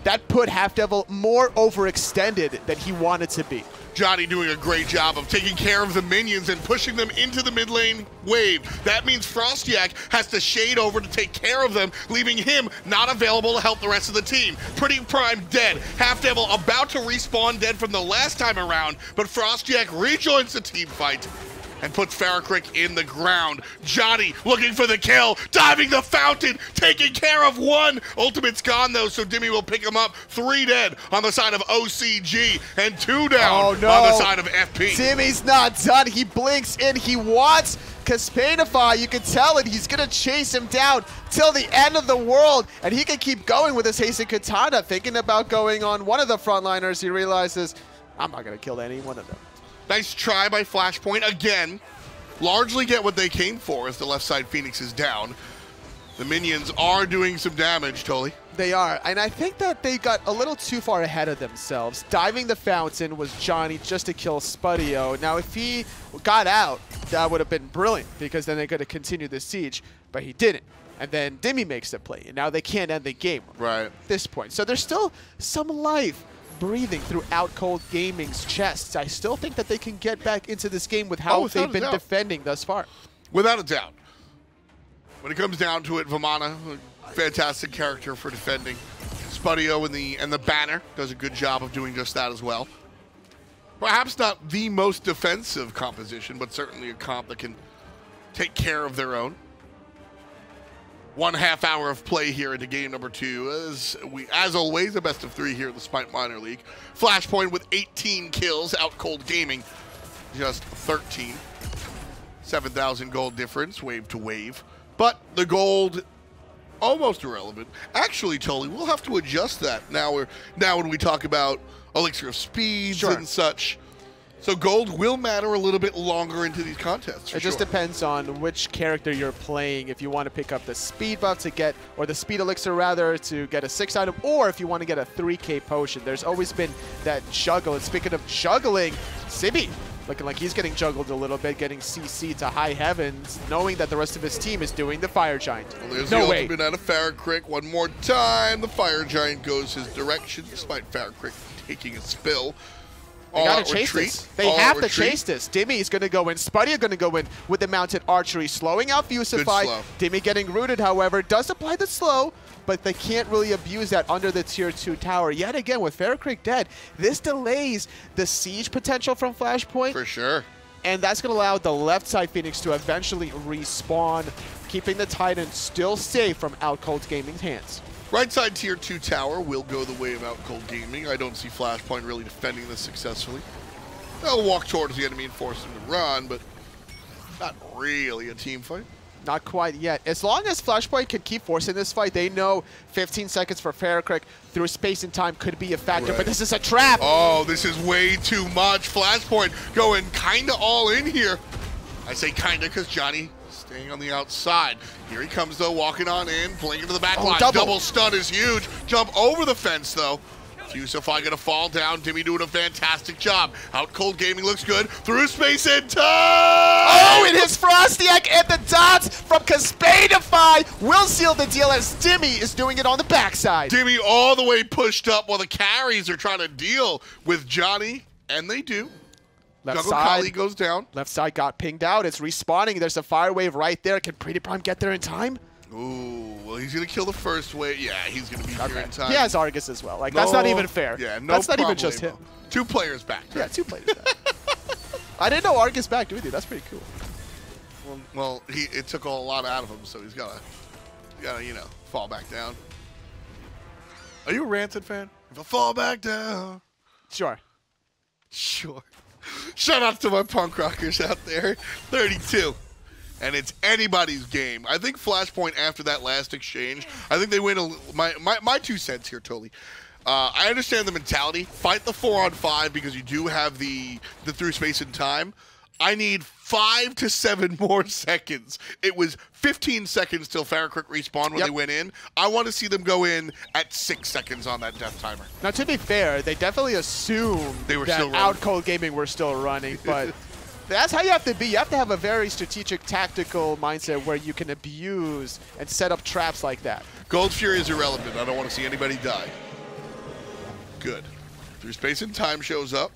that put HalfDevil more overextended than he wanted to be. Johnny doing a great job of taking care of the minions and pushing them into the mid lane wave. That means FrostiaK has to shade over to take care of them, leaving him not available to help the rest of the team. PrettyPriMe dead. HalfDevil about to respawn dead from the last time around, but FrostiaK rejoins the team fight and puts FaraKrik in the ground. Johnny looking for the kill, diving the fountain, taking care of one. Ultimate's gone though, so Dimi will pick him up. 3 dead on the side of OCG and 2 down on the side of FP. Dimi's not done. He blinks in. He wants Kespainify. You can tell it. He's going to chase him down till the end of the world, and he can keep going with his Hasten Katana. Thinking about going on one of the frontliners, he realizes, I'm not going to kill any one of them. Nice try by Flashpoint. Again, largely get what they came for as the left side Phoenix is down. The minions are doing some damage, Toli. They are, and I think that they got a little too far ahead of themselves. Diving the fountain was Johnny just to kill Spudio. Now, if he got out, that would have been brilliant, because then they could have continued the siege, but he didn't. And then Dimi makes the play, and now they can't end the game right at this point. So there's still some life breathing through OutCold Gaming's chests. I still think that they can get back into this game with how they've been defending thus far. Without a doubt. When it comes down to it, Vamana, a fantastic character for defending. Spudio and the banner does a good job of doing just that as well. Perhaps not the most defensive composition, but certainly a comp that can take care of their own. 1.5 hour of play here into game number 2. As always, a best of 3 here in the Smite Minor League. Flashpoint with 18 kills. OutCold Gaming just 13. 7,000 gold difference, wave to wave. But the gold, almost irrelevant. Actually, Tully, we'll have to adjust that now when we talk about Elixir of Speeds and such. So gold will matter a little bit longer into these contests. It just depends on which character you're playing. If you want to pick up the speed buff to get, or the speed elixir rather, to get a 6 item, or if you want to get a 3k potion. There's always been that juggle. And speaking of juggling, Sibi looking like he's getting juggled a little bit, getting CC to high heavens, knowing that the rest of his team is doing the Fire Giant. Well, there's the ultimate out of FaraKrik. One more time, the Fire Giant goes his direction, despite FaraKrik taking a spill. They gotta chase this. They have to chase this. Dimi is gonna go in. Spudio gonna go in with the mounted archery, slowing out Fusify. Dimi getting rooted, however, does apply the slow, but they can't really abuse that under the tier 2 tower. Yet again, with FaraKrik dead, this delays the siege potential from Flashpoint. For sure. And that's gonna allow the left side Phoenix to eventually respawn, keeping the Titan still safe from OutCold Gaming's hands. Right side tier 2 tower will go the way of OutCold Gaming. I don't see Flashpoint really defending this successfully. They'll walk towards the enemy and force them to run, but not really a team fight. Not quite yet. As long as Flashpoint can keep forcing this fight, they know 15 seconds for FaraKrik through space and time could be a factor, but this is a trap. Oh, this is way too much. Flashpoint going kind of all in here. I say kind of because Johnny staying on the outside. Here he comes, though, walking on in, playing into the back line. Double stun is huge. Jump over the fence, though. Fusify gonna fall down. Dimi doing a fantastic job. OutCold Gaming looks good. Through space and time! Oh, it hits FrostiaK, and the dots from Kespainify will seal the deal as Dimi is doing it on the backside. Dimi all the way pushed up while the carries are trying to deal with Johnny, and they do. Left side goes down. Left side got pinged out. It's respawning. There's a fire wave right there. Can PrettyPriMe get there in time? Ooh, well, he's going to kill the first wave. Yeah, he's going to be here in time. He has Argus as well. Like, that's not even fair. Yeah, no That's not even just him. 2 players back. Right? Yeah, 2 players back. I didn't know Argus back, dude. That's pretty cool. Well, it took a lot out of him, so he's got to, you know, fall back down. Are you a Rancid fan? If I fall back down. Sure. Sure. Shout out to my punk rockers out there. 32. And it's anybody's game. I think Flashpoint, after that last exchange, I think they win my 2 cents here, totally. I understand the mentality. Fight the 4-on-5 because you do have the through space and time. I need 5 to 7 more seconds. It was 15 seconds till FaraKrik respawned when they went in. I want to see them go in at 6 seconds on that death timer. Now, to be fair, they definitely assumed that OutCold Gaming were still running, but that's how you have to be. You have to have a very strategic, tactical mindset where you can abuse and set up traps like that. Gold Fury is irrelevant. I don't want to see anybody die. Good. Through space and time shows up.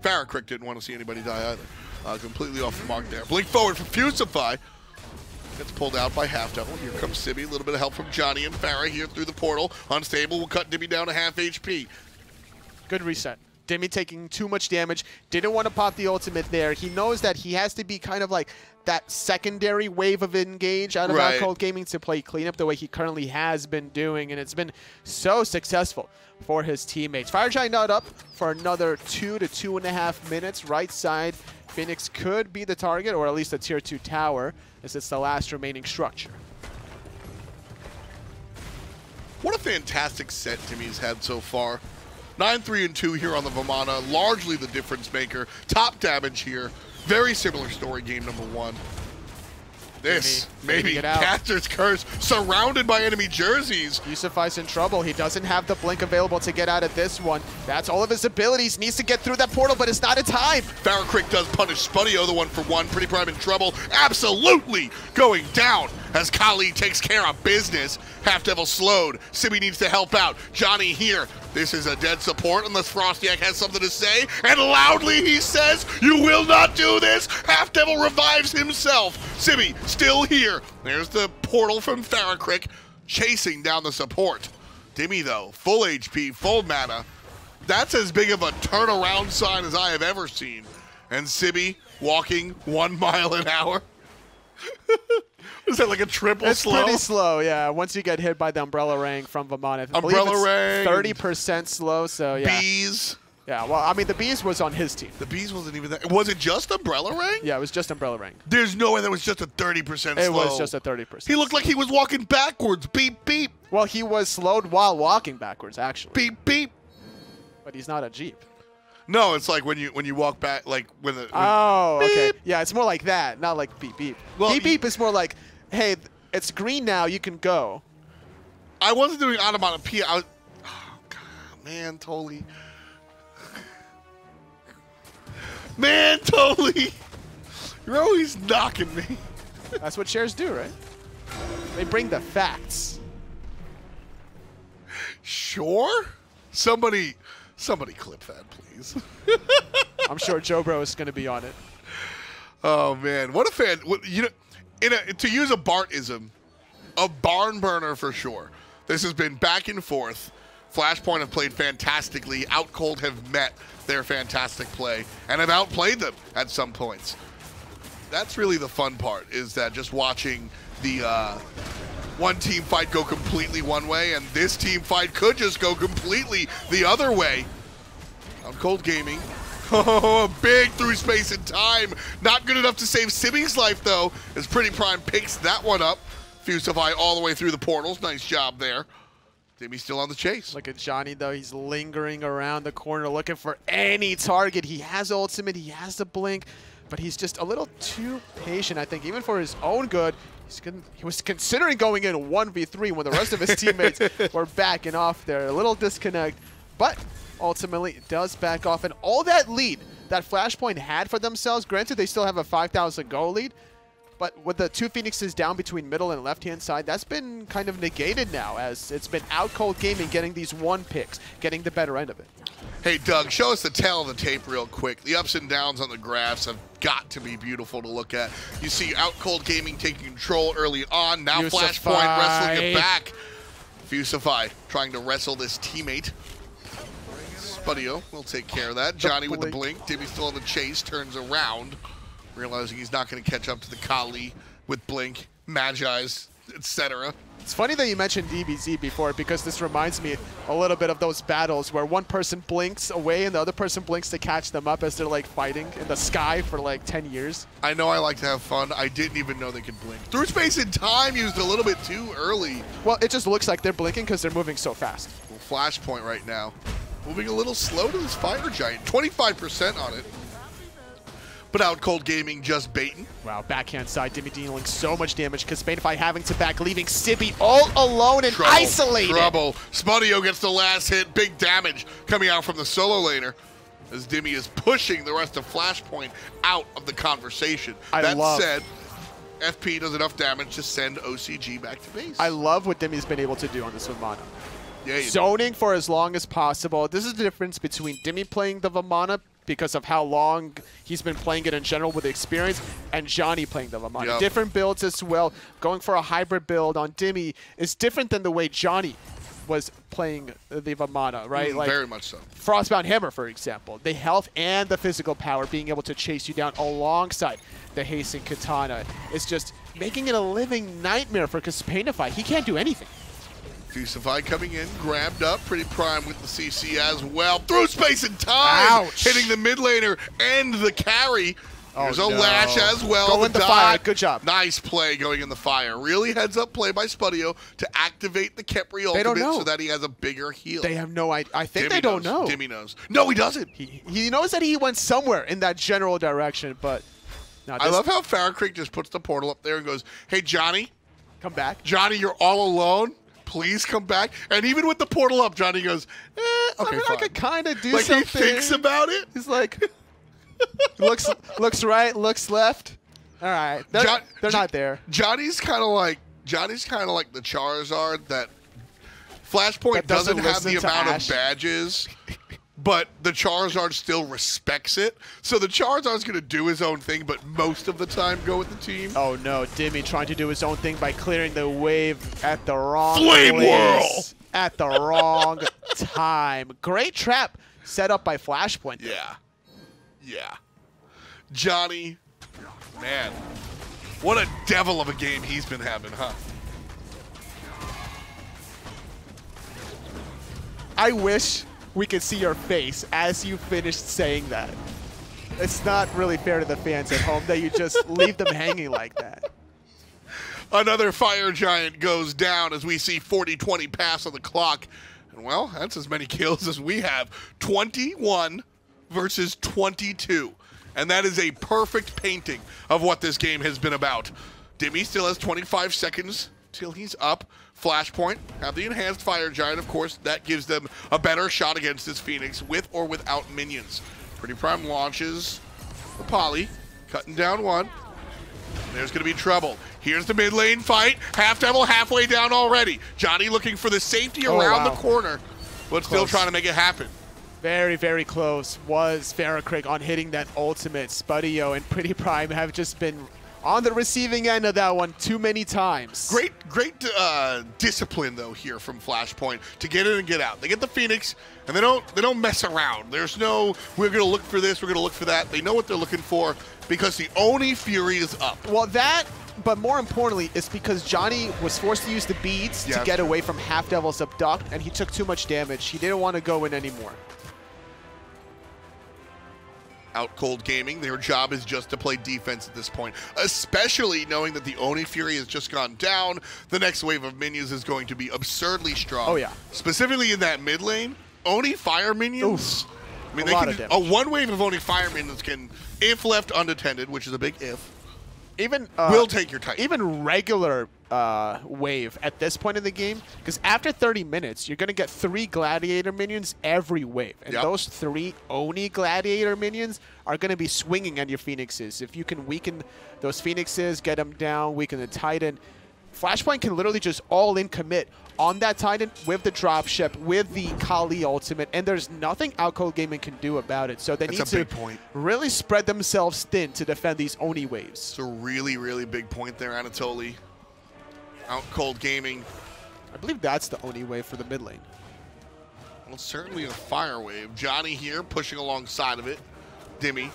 FaraKrik didn't want to see anybody die either. Completely off the mark there. Blink forward for Fusify. Gets pulled out by HalfDevil. Here comes Sibi. A little bit of help from Johnny and Farah here through the portal. Unstable will cut Dimi down to half HP. Good reset. Dimi taking too much damage. Didn't want to pop the ultimate there. He knows that he has to be kind of like that secondary wave of engage out of OutCold Gaming to play cleanup the way he currently has been doing, and it's been so successful for his teammates. Fire Giant not up for another 2 to 2.5 minutes. Right side, Phoenix could be the target, or at least a tier 2 tower, as it's the last remaining structure. What a fantastic set Dimi's had so far. 9-3-2 here on the Vamana, largely the difference maker. Top damage here. Very similar story game number 1. This, maybe Caster's Curse, surrounded by enemy jerseys. Fusify's in trouble. He doesn't have the blink available to get out of this one. That's all of his abilities. Needs to get through that portal, but it's not in time. FaraKrik does punish Spudio, the 1-for-1. PrettyPriMe in trouble. Absolutely going down. as Kali takes care of business. HalfDevil slowed. Sibi needs to help out. Johnny here. This is a dead support unless FrostiaK has something to say. And loudly he says, "You will not do this." HalfDevil revives himself. Sibi still here. There's the portal from FaraKrik chasing down the support. Dimi though, full HP, full mana. That's as big of a turnaround sign as I have ever seen. And Sibi walking 1 mile an hour. Is that like a triple slow? It's pretty slow, yeah. Once you get hit by the umbrella ring from Vamana, I believe Umbrella ring. 30% slow, so yeah. Bees. Yeah, well, I mean, the Bees was on his team. The Bees wasn't even that. Was it just umbrella ring? Yeah, it was just umbrella ring. There's no way that was just a 30% slow. It was just a 30%. He looked like he was walking backwards. Beep, beep. Well, he was slowed while walking backwards, actually. Beep, beep. But he's not a Jeep. No, it's like when you walk back, like when the. Oh, okay. Beep. Yeah, it's more like that, not like beep, beep. Well, beep, beep is more like, hey, it's green now, you can go. I wasn't doing onomatopoeia. I was. Oh, God, man, totally. Man, totally. You're always knocking me. That's what shares do, right? They bring the facts. Sure. Somebody clip that, please. I'm sure Joe Bro is going to be on it. Oh man, what a fan! You know, to use a Bartism, a barn burner for sure. This has been back and forth. Flashpoint have played fantastically. OutCold have met their fantastic play and have outplayed them at some points. That's really the fun part, is that just watching the one team fight go completely one way, and this team fight could just go completely the other way. OutCold Gaming. Oh, big through space and time. Not good enough to save Sibi's life, though, as PrettyPriMe picks that one up. Fusify all the way through the portals. Nice job there. Dimi's still on the chase. Look at Johnny, though. He's lingering around the corner looking for any target. He has ultimate. He has the blink. But he's just a little too patient, I think, even for his own good. He was considering going in 1v3 when the rest of his teammates were backing off there. A little disconnect. But ultimately, it does back off. And all that lead that Flashpoint had for themselves, granted, they still have a 5,000 goal lead. But with the two Phoenixes down between middle and left-hand side, that's been kind of negated now, as it's been OutCold Gaming getting these 1 picks, getting the better end of it. Hey, Doug, show us the tail of the tape real quick. The ups and downs on the graphs have got to be beautiful to look at. You see OutCold Gaming taking control early on. Now Fusify. Flashpoint wrestling it back. Fusify trying to wrestle this teammate. Spudio will take care of that. Johnny with the blink. Dimi still on the chase, turns around, realizing he's not going to catch up to the Kali with blink, Magi's, etc. It's funny that you mentioned DBZ before, because this reminds me a little bit of those battles where one person blinks away and the other person blinks to catch them up as they're like fighting in the sky for like 10 years. I know I like to have fun. I didn't even know they could blink. Through space and time used a little bit too early. Well, it just looks like they're blinking because they're moving so fast. Well, Flashpoint right now. Moving a little slow to this Fire Giant. 25% on it. But OutCold Gaming just baiting. Wow, backhand side, Dimi dealing so much damage. Kespainify having to back, leaving Sibi all alone and isolated. Trouble. Spudio gets the last hit. Big damage coming out from the solo laner, as Dimi is pushing the rest of Flashpoint out of the conversation. That said, FP does enough damage to send OCG back to base. I love what Dimi's been able to do on this Vamana. Yeah, zoning for as long as possible. This is the difference between Dimi playing the Vamana because of how long he's been playing it in general with the experience, and Johnny playing the Vamana. Yep. Different builds as well. Going for a hybrid build on Dimi is different than the way Johnny was playing the Vamana, right? Like very much so. Frostbound Hammer, for example. The health and the physical power being able to chase you down alongside the Hasten Katana is just making it a living nightmare for Kespainify. He can't do anything. Fusify coming in, grabbed up, PrettyPriMe with the CC as well. Through space and time! Ouch. Hitting the mid laner and the carry. There's a no. lash as well. Go in the fire. Good job. Nice play going in the fire. Really heads up play by Spudio to activate the Khepri ultimate so that he has a bigger heal. They have no idea. I think Dimi they don't know. Dimi knows. No, he doesn't. He knows that he went somewhere in that general direction, but... I love how FaraKrik just puts the portal up there and goes, hey, Johnny. Come back. Johnny, you're all alone. Please come back. And even with the portal up, Johnny goes, okay, I could kind of do like something. He thinks about it. He's like, looks right, looks left. All right. They're not there. Johnny's kind of like the Charizard that Flashpoint doesn't have the amount of badges, but the Charizard still respects it. So the Charizard's going to do his own thing, but most of the time go with the team. Oh no, Dimi trying to do his own thing by clearing the wave at the wrong Flame place. Whirl! At the wrong time. Great trap set up by Flashpoint. Yeah. Yeah. Johnny, man, what a devil of a game he's been having, huh? I wish we could see your face as you finished saying that. It's not really fair to the fans at home that you just leave them hanging like that. Another Fire Giant goes down as we see 40-20 pass on the clock. And, well, that's as many kills as we have. 21 versus 22. And that is a perfect painting of what this game has been about. Dimi still has 25 seconds till he's up. Flashpoint have the enhanced Fire Giant, of course. That gives them a better shot against this Phoenix with or without minions. PrettyPriMe launches the Poly, cutting down one. There's going to be trouble. Here's the mid lane fight. HalfDevil halfway down already. Johnny looking for the safety around the corner, but still trying to make it happen. Very, very close was FaraKrik on hitting that ultimate. Spudio and PrettyPriMe have just been on the receiving end of that one too many times. Great discipline though here from Flashpoint to get in and get out. They get the Phoenix and they don't mess around. There's no we're gonna look for this, we're gonna look for that. They know what they're looking for because the Oni Fury is up. Well, that, but more importantly, it's because Johnny was forced to use the beads to get away from HalfDevil's abduct, and he took too much damage. He didn't want to go in anymore. OutCold Gaming, their job is just to play defense at this point, especially knowing that the Oni Fury has just gone down. The next wave of minions is going to be absurdly strong. Oh, yeah. Specifically in that mid lane, Oni Fire minions. Oof. I mean, one wave of Oni Fire minions can, if left unattended, which is a big if, will take your Titan. Even regular wave at this point in the game, because after 30 minutes, you're going to get 3 Gladiator minions every wave. And those 3 Oni Gladiator minions are going to be swinging on your Phoenixes. If you can weaken those Phoenixes, get them down, weaken the Titan, Flashpoint can literally just all-in commit on that Titan with the dropship, with the Kali ultimate, and there's nothing OutCold Gaming can do about it. So they need to really spread themselves thin to defend these Oni waves. It's a really, really big point there, Anatoly. OutCold Gaming. I believe that's the Oni wave for the mid lane. Well, certainly a fire wave. Johnny here pushing alongside of it. Dimi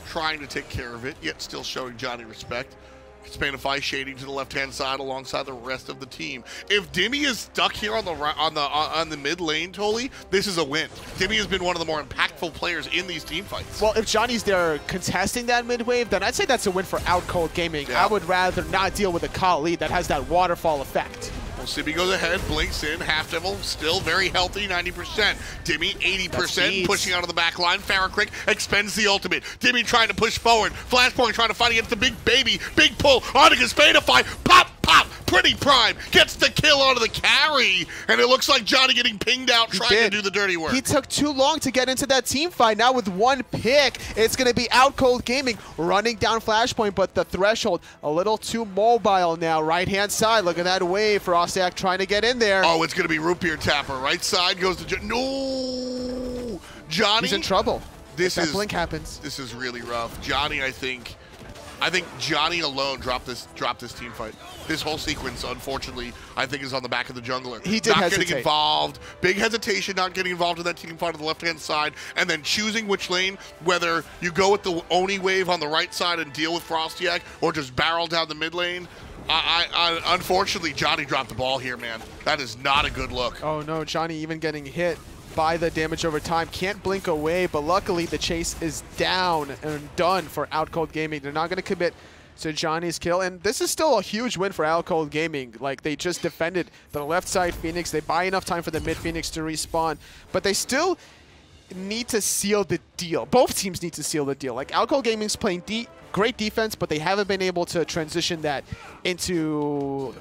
trying to take care of it, yet still showing Johnny respect. Kespainify shading to the left-hand side alongside the rest of the team. If Dimi is stuck here on the mid lane, Toly, this is a win. Dimi has been one of the more impactful players in these team fights. Well, if Johnny's there contesting that mid wave, then I'd say that's a win for OutCold Gaming. I would rather not deal with a Kali that has that waterfall effect. Well, Sibi goes ahead, blinks in. HalfDevil still very healthy, 90%. Dimi, 80%, pushing out of the back line. FaraKrik expends the ultimate. Dimi trying to push forward. Flashpoint trying to fight against the big baby. Big pull onto Kespainify. Pop, pop. PrettyPriMe gets the kill onto the carry. And it looks like Johnny getting pinged out trying to do the dirty work. He took too long to get into that team fight. Now with one pick, it's going to be OutCold Gaming running down Flashpoint, but the threshold a little too mobile now. Right-hand side, look at that wave. FrostiaK trying to get in there. Oh, it's going to be Root Beer Tapper. Right side goes to no! Johnny. He's in trouble. This that blink happens. This is really rough. Johnny, I think Johnny alone dropped this team fight. This whole sequence, unfortunately, I think is on the back of the jungler. He did not getting involved. Big hesitation, not getting involved in that team fight on the left-hand side, and then choosing which lane, whether you go with the Oni wave on the right side and deal with FrostiaK, or just barrel down the mid lane. Unfortunately, Johnny dropped the ball here, man. That is not a good look. Oh no, Johnny even getting hit by the damage over time. Can't blink away, but luckily the chase is down and done for OutCold Gaming. They're not going to commit to Johnny's kill, and this is still a huge win for OutCold Gaming. Like, they just defended the left side Phoenix. They buy enough time for the mid Phoenix to respawn, but they still need to seal the deal. Both teams need to seal the deal. Like, OutCold Gaming's playing great defense, but they haven't been able to transition that into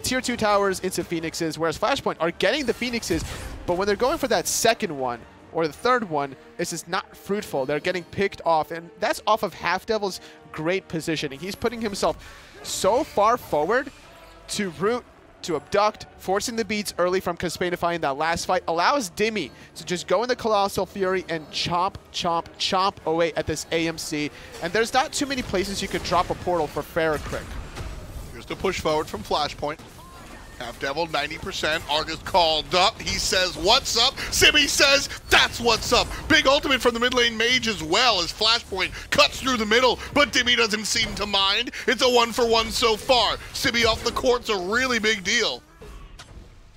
tier 2 towers into Phoenixes, whereas Flashpoint are getting the Phoenixes, but when they're going for that second one, or the third one, is just not fruitful. They're getting picked off, and that's off of HalfDevil's great positioning. He's putting himself so far forward to root, to abduct, forcing the beats early from Kespainify in that last fight, allows Dimi to just go in the Colossal Fury and chomp, chomp, chomp away at this AMC. And there's not too many places you could drop a portal for FaraKrik. Here's the push forward from Flashpoint. HalfDevil, 90%. Argus called up. He says, what's up? Sibi says, that's what's up. Big ultimate from the mid lane mage as well as Flashpoint cuts through the middle, but Dimi doesn't seem to mind. It's a 1-for-1 so far. Sibi off the court's a really big deal.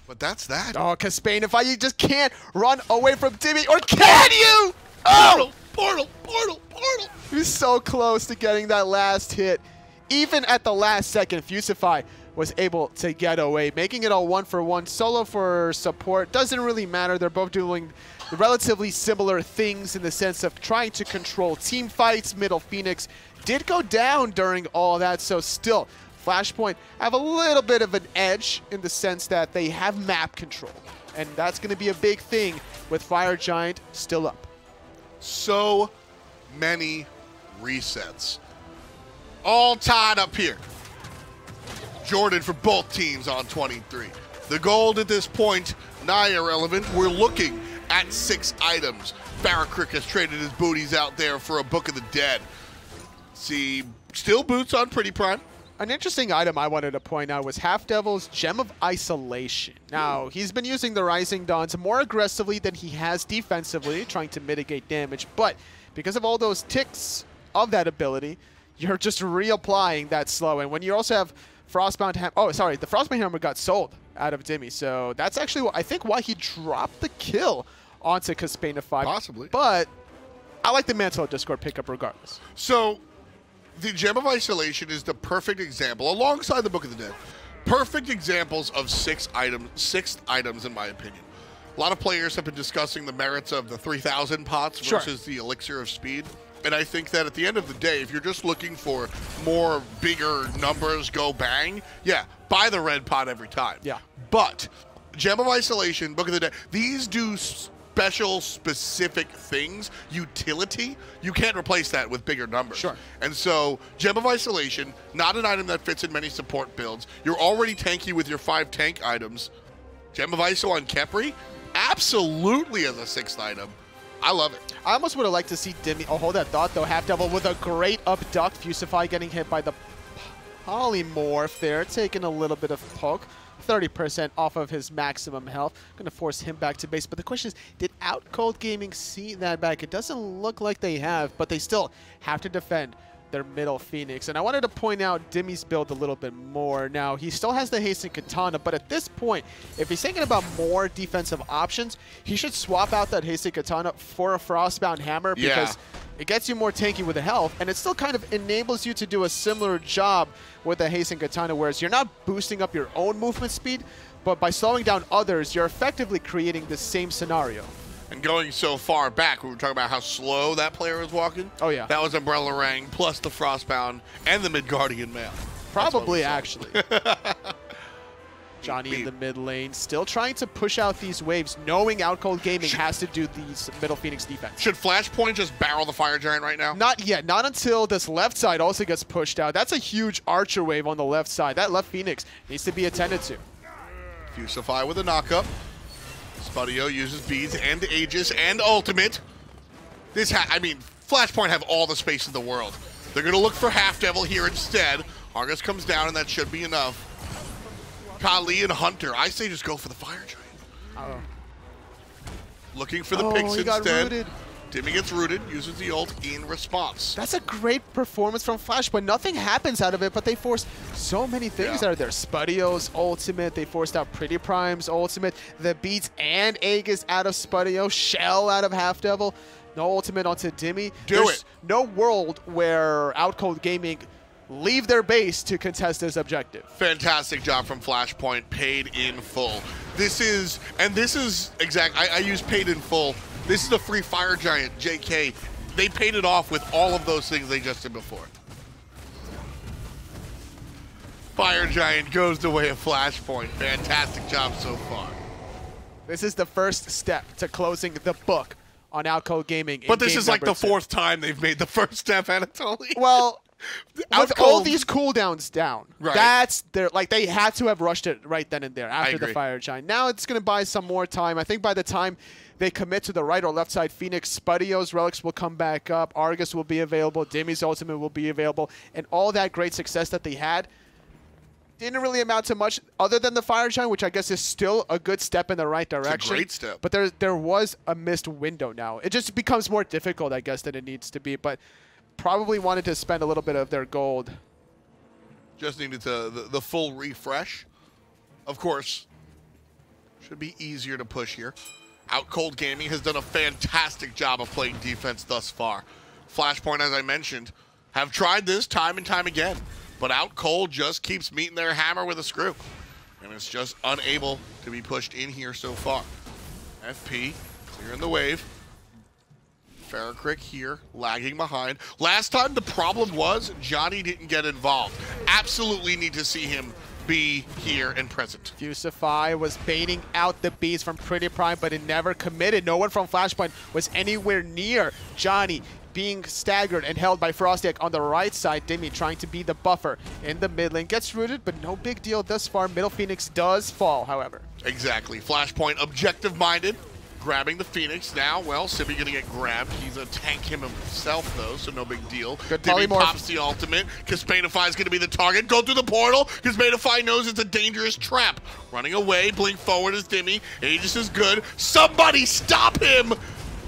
But that's that. Oh, Kespainify, you just can't run away from Dimi, or can you? Oh! Portal, portal, portal. He's so close to getting that last hit. Even at the last second, Fusify was able to get away, making it a 1-for-1. Solo for support doesn't really matter. They're both doing relatively similar things in the sense of trying to control team fights. Middle Phoenix did go down during all that, so still, Flashpoint have a little bit of an edge in the sense that they have map control, and that's going to be a big thing with Fire Giant still up. So many resets. All tied up here. Jordan for both teams on 23. The gold at this point, nigh irrelevant. We're looking at 6 items. FaraKrik has traded his booties out there for a Book of the Dead. See, still boots on PrettyPriMe. An interesting item I wanted to point out was HalfDevil's Gem of Isolation. Now, he's been using the Rising Dawns more aggressively than he has defensively, trying to mitigate damage, but because of all those ticks of that ability, you're just reapplying that slow. And when you also have Frostbound Hammer, oh, sorry, the Frostbound Hammer got sold out of Dimi, so that's actually, I think, why he dropped the kill onto Kespainify. Possibly. But I like the Mantle of Discord pickup regardless. So, the Gem of Isolation is the perfect example, alongside the Book of the Dead, perfect examples of 6 items in my opinion. A lot of players have been discussing the merits of the 3,000 pots versus the Elixir of Speed. And I think that at the end of the day, if you're just looking for more bigger numbers, go bang, yeah, buy the red pot every time. Yeah. But Gem of Isolation, Book of the Dead, these do special, specific things. Utility, you can't replace that with bigger numbers. Sure. And so, Gem of Isolation, not an item that fits in many support builds. You're already tanky with your 5 tank items. Gem of Iso on Khepri, absolutely as a 6th item. I love it. I almost would have liked to see Dimi, oh, hold that thought though, HalfDevil with a great abduct, Fusify getting hit by the polymorph there, taking a little bit of poke, 30% off of his maximum health, gonna force him back to base. But the question is, did OutCold Gaming see that back? It doesn't look like they have, but they still have to defend their middle Phoenix. And I wanted to point out Dimi's build a little bit more. Now, he still has the haste and katana, but at this point, if he's thinking about more defensive options, he should swap out that haste and katana for a Frostbound Hammer because it gets you more tanky with the health, and it still kind of enables you to do a similar job with the haste and katana, whereas you're not boosting up your own movement speed, but by slowing down others, you're effectively creating the same scenario. And going so far back, we were talking about how slow that player was walking. Oh, yeah. That was Umbrella Rang plus the Frostbound and the Midgardian Mail. Probably, actually. Johnny in the mid lane, still trying to push out these waves, knowing OutCold Gaming has to do these middle Phoenix defense. Should Flashpoint just barrel the Fire Giant right now? Not yet. Not until this left side also gets pushed out. That's a huge Archer wave on the left side. That left Phoenix needs to be attended to. Fusify with a knockup. Spudio uses beads and Aegis and ultimate. I mean, Flashpoint have all the space in the world. They're going to look for HalfDevil here instead. Argus comes down, and that should be enough. Kali and Hunter, I say just go for the Fire Giant. Looking for the picks instead. Rooted. Dimi gets rooted, uses the ult in response. That's a great performance from Flashpoint. Nothing happens out of it, but they force so many things out of there. Spudio's ultimate, they forced out PrettyPrime's ultimate, the beats and Aegis out of Spudio, Shell out of HalfDevil, no ultimate onto Dimi. There's no world where OutCold Gaming leave their base to contest this objective. Fantastic job from Flashpoint, paid in full. This is exact, I use paid in full. This is a free Fire Giant, JK. They paid it off with all of those things they just did before. Fire Giant goes the way of Flashpoint. Fantastic job so far. This is the first step to closing the book on OutCold Gaming. But this is like the 4th time they've made the first step, Anatoly. Well, with OutCold, all these cooldowns down, right. that's their they had to have rushed it right then and there after the agree. Fire Giant. Now it's going to buy some more time. I think by the time they commit to the right or left side, Phoenix, Spudio's relics will come back up, Argus will be available, Dimi's ultimate will be available, and all that great success that they had didn't really amount to much other than the Fire Giant, which I guess is still a good step in the right direction. It's a great step. But there was a missed window now. It just becomes more difficult, I guess, than it needs to be. But probably wanted to spend a little bit of their gold. Just needed the full refresh. Of course, should be easier to push here. OutCold Gaming has done a fantastic job of playing defense thus far. Flashpoint, as I mentioned, have tried this time and time again. But OutCold just keeps meeting their hammer with a screw. And it's just unable to be pushed in here so far. FP clearing the wave. FaraKrik here, lagging behind. Last time the problem was Johnny didn't get involved. Absolutely need to see him be here and present. Fusify was baiting out the beats from PrettyPriMe, but it never committed. No one from Flashpoint was anywhere near Johnny being staggered and held by FrostiaK on the right side. Dimi trying to be the buffer in the mid lane. Gets rooted, but no big deal thus far. Middle Phoenix does fall, however. Exactly. Flashpoint objective-minded. Grabbing the Phoenix now. Well, Sibi gonna get grabbed. He's a tank himself, though, so no big deal. Good Dimi polymorph. pops the ultimate. Kespainify is gonna be the target. Go through the portal. Kespainify knows it's a dangerous trap. Running away. Blink forward is Dimi. Aegis is good. Somebody stop him!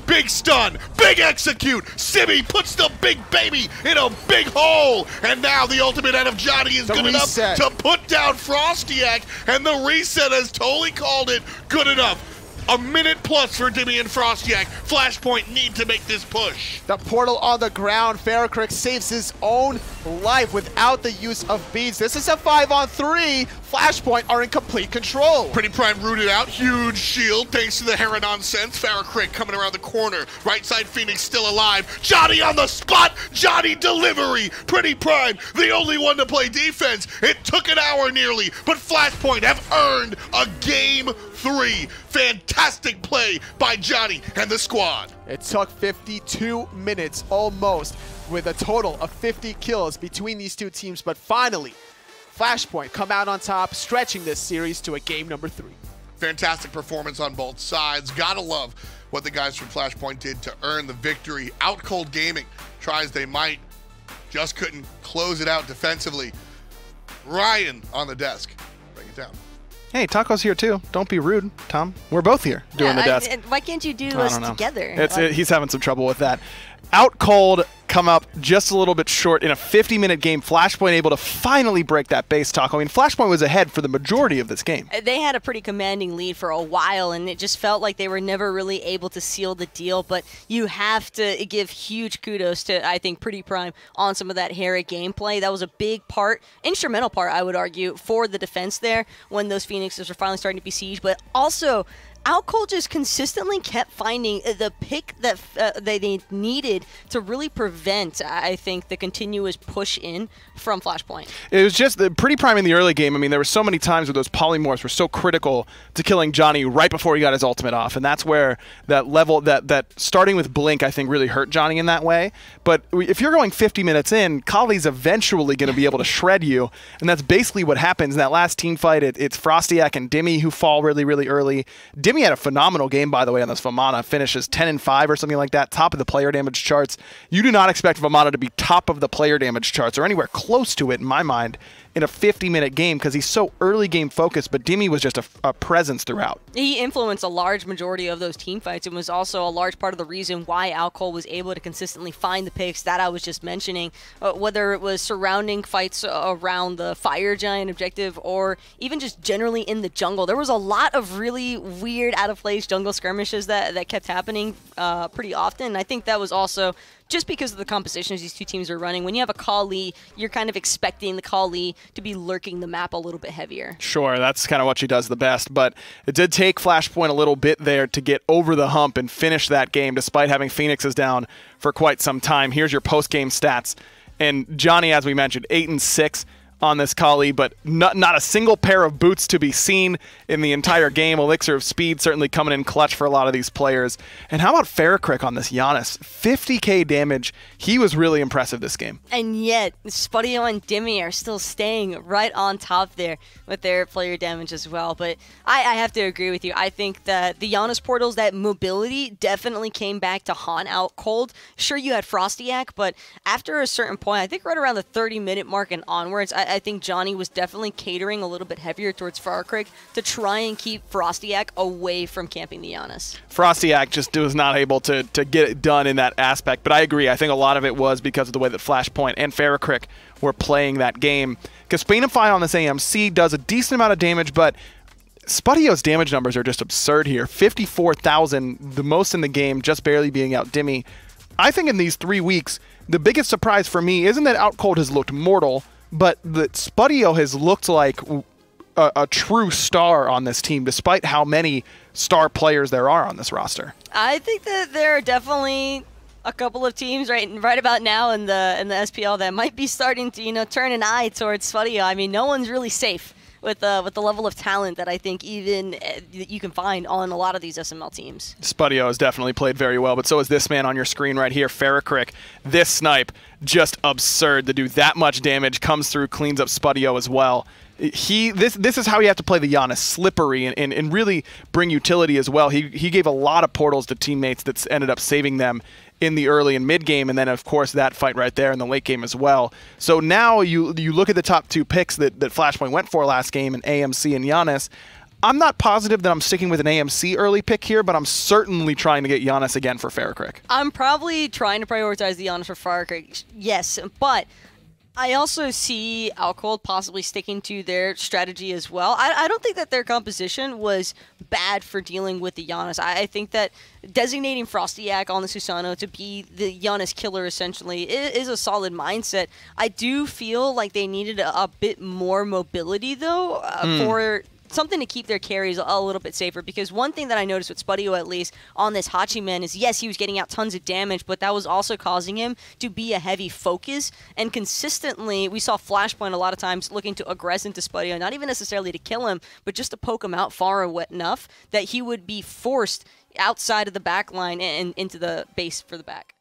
Big stun, big execute. Sibi puts the big baby in a big hole. And now the ultimate out of Johnny is good enough to put down FrostiaK. And the reset has totally called it good enough. A minute plus for Dimi and FrostiaK. Flashpoint need to make this push. The portal on the ground. FaraKrik saves his own life without the use of beads. This is a 5-on-3. Flashpoint are in complete control. PrettyPriMe rooted out. Huge shield thanks to the Hera nonsense. FaraKrik coming around the corner. Right side Phoenix still alive. Johnny on the spot. Johnny delivery. PrettyPriMe, the only one to play defense. It took an hour nearly, but Flashpoint have earned a game 3. Fantastic play by Johnny and the squad. It took 52 minutes almost, with a total of 50 kills between these two teams, but finally, Flashpoint come out on top, stretching this series to a game number 3. Fantastic performance on both sides. Gotta love what the guys from Flashpoint did to earn the victory. OutCold Gaming, try as they might, just couldn't close it out defensively. Ryan on the desk. Bring it down. Hey, Taco's here too. Don't be rude, Tom. We're both here doing the desk. Why can't you do us together? He's having some trouble with that. OutCold come up just a little bit short in a 50-minute game. Flashpoint able to finally break that base, Taco. I mean, Flashpoint was ahead for the majority of this game. They had a pretty commanding lead for a while, and it just felt like they were never really able to seal the deal. But you have to give huge kudos to, I think, PrettyPriMe on some of that Hera gameplay. That was a big part, instrumental part, I would argue, for the defense there when those Phoenixes were finally starting to besiege. But also, OutCold just consistently kept finding the pick that they needed to really prevent, I think, the continuous push in from Flashpoint. It was just the PrettyPriMe in the early game. I mean, there were so many times where those polymorphs were so critical to killing Johnny right before he got his ultimate off, and that's where that level, that starting with Blink, I think, really hurt Johnny in that way. But if you're going 50 minutes in, Kali's eventually going to be able to shred you, and that's basically what happens in that last team fight. It's FrostiaK and Dimi who fall really, really early. Dimi had a phenomenal game, by the way, on this Vamana. Finishes 10-5 or something like that, top of the player damage charts. You do not expect Vamana to be top of the player damage charts or anywhere close to it, in my mind, in a 50-minute game because he's so early game focused, but Dimi was just a presence throughout. He influenced a large majority of those team fights and was also a large part of the reason why OutCold was able to consistently find the picks that I was just mentioning, whether it was surrounding fights around the Fire Giant objective or even just generally in the jungle. There was a lot of really weird, out-of-place jungle skirmishes that kept happening pretty often. I think that was also just because of the compositions these two teams are running. When you have a Kali, you're kind of expecting the Kali to be lurking the map a little bit heavier. Sure, that's kind of what she does the best, but it did take Flashpoint a little bit there to get over the hump and finish that game despite having Phoenixes down for quite some time. Here's your post-game stats. And Johnny, as we mentioned, 8-6 on this Kali, but not a single pair of boots to be seen in the entire game. Elixir of Speed certainly coming in clutch for a lot of these players. And how about FaraKrik on this Janus? 50k damage. He was really impressive this game. And yet, Spudio and Dimi are still staying right on top there with their player damage as well. But I have to agree with you. I think that the Janus portals, that mobility definitely came back to haunt OutCold. Sure, you had FrostiaK, but after a certain point, I think right around the 30-minute mark and onwards, I think Dzoni was definitely catering a little bit heavier towards FaraKrik to try and keep FrostiaK away from camping the Janus. FrostiaK just was not able to get it done in that aspect, but I agree. I think a lot of it was because of the way that Flashpoint and FaraKrik were playing that game. Kespainify on this AMC does a decent amount of damage, but Spudio's damage numbers are just absurd here. 54,000, the most in the game, just barely beating out Dimi. I think in these 3 weeks, the biggest surprise for me isn't that OutCold has looked mortal, but that Spudio has looked like a true star on this team, despite how many star players there are on this roster. I think that there are definitely a couple of teams right about now in the SPL that might be starting to turn an eye towards Spudio. I mean, no one's really safe with the level of talent that I think even you can find on a lot of these SML teams. Spudio has definitely played very well, but so is this man on your screen right here, FaraKrik. This snipe, just absurd to do that much damage, comes through, cleans up Spudio as well. This is how you have to play the Janus, slippery and really bring utility as well. He gave a lot of portals to teammates that ended up saving them in the early and mid game, and then of course that fight right there in the late game as well. So now you look at the top 2 picks that Flashpoint went for last game in AMC and Janus. I'm not positive that I'm sticking with an AMC early pick here, but I'm certainly trying to get Janus again for FaraKrik. I'm probably trying to prioritize the Janus for FaraKrik, yes, but I also see OutCold possibly sticking to their strategy as well. I don't think that their composition was bad for dealing with the Janus. I think that designating FrostiaK on the Susano to be the Janus killer essentially is a solid mindset. I do feel like they needed a bit more mobility though for something to keep their carries a little bit safer, because one thing that I noticed with Spudio at least on this Hachiman is, yes, he was getting out tons of damage, but that was also causing him to be a heavy focus, and consistently we saw Flashpoint a lot of times looking to aggress into Spudio, not even necessarily to kill him, but just to poke him out far enough that he would be forced outside of the back line and into the base for the back.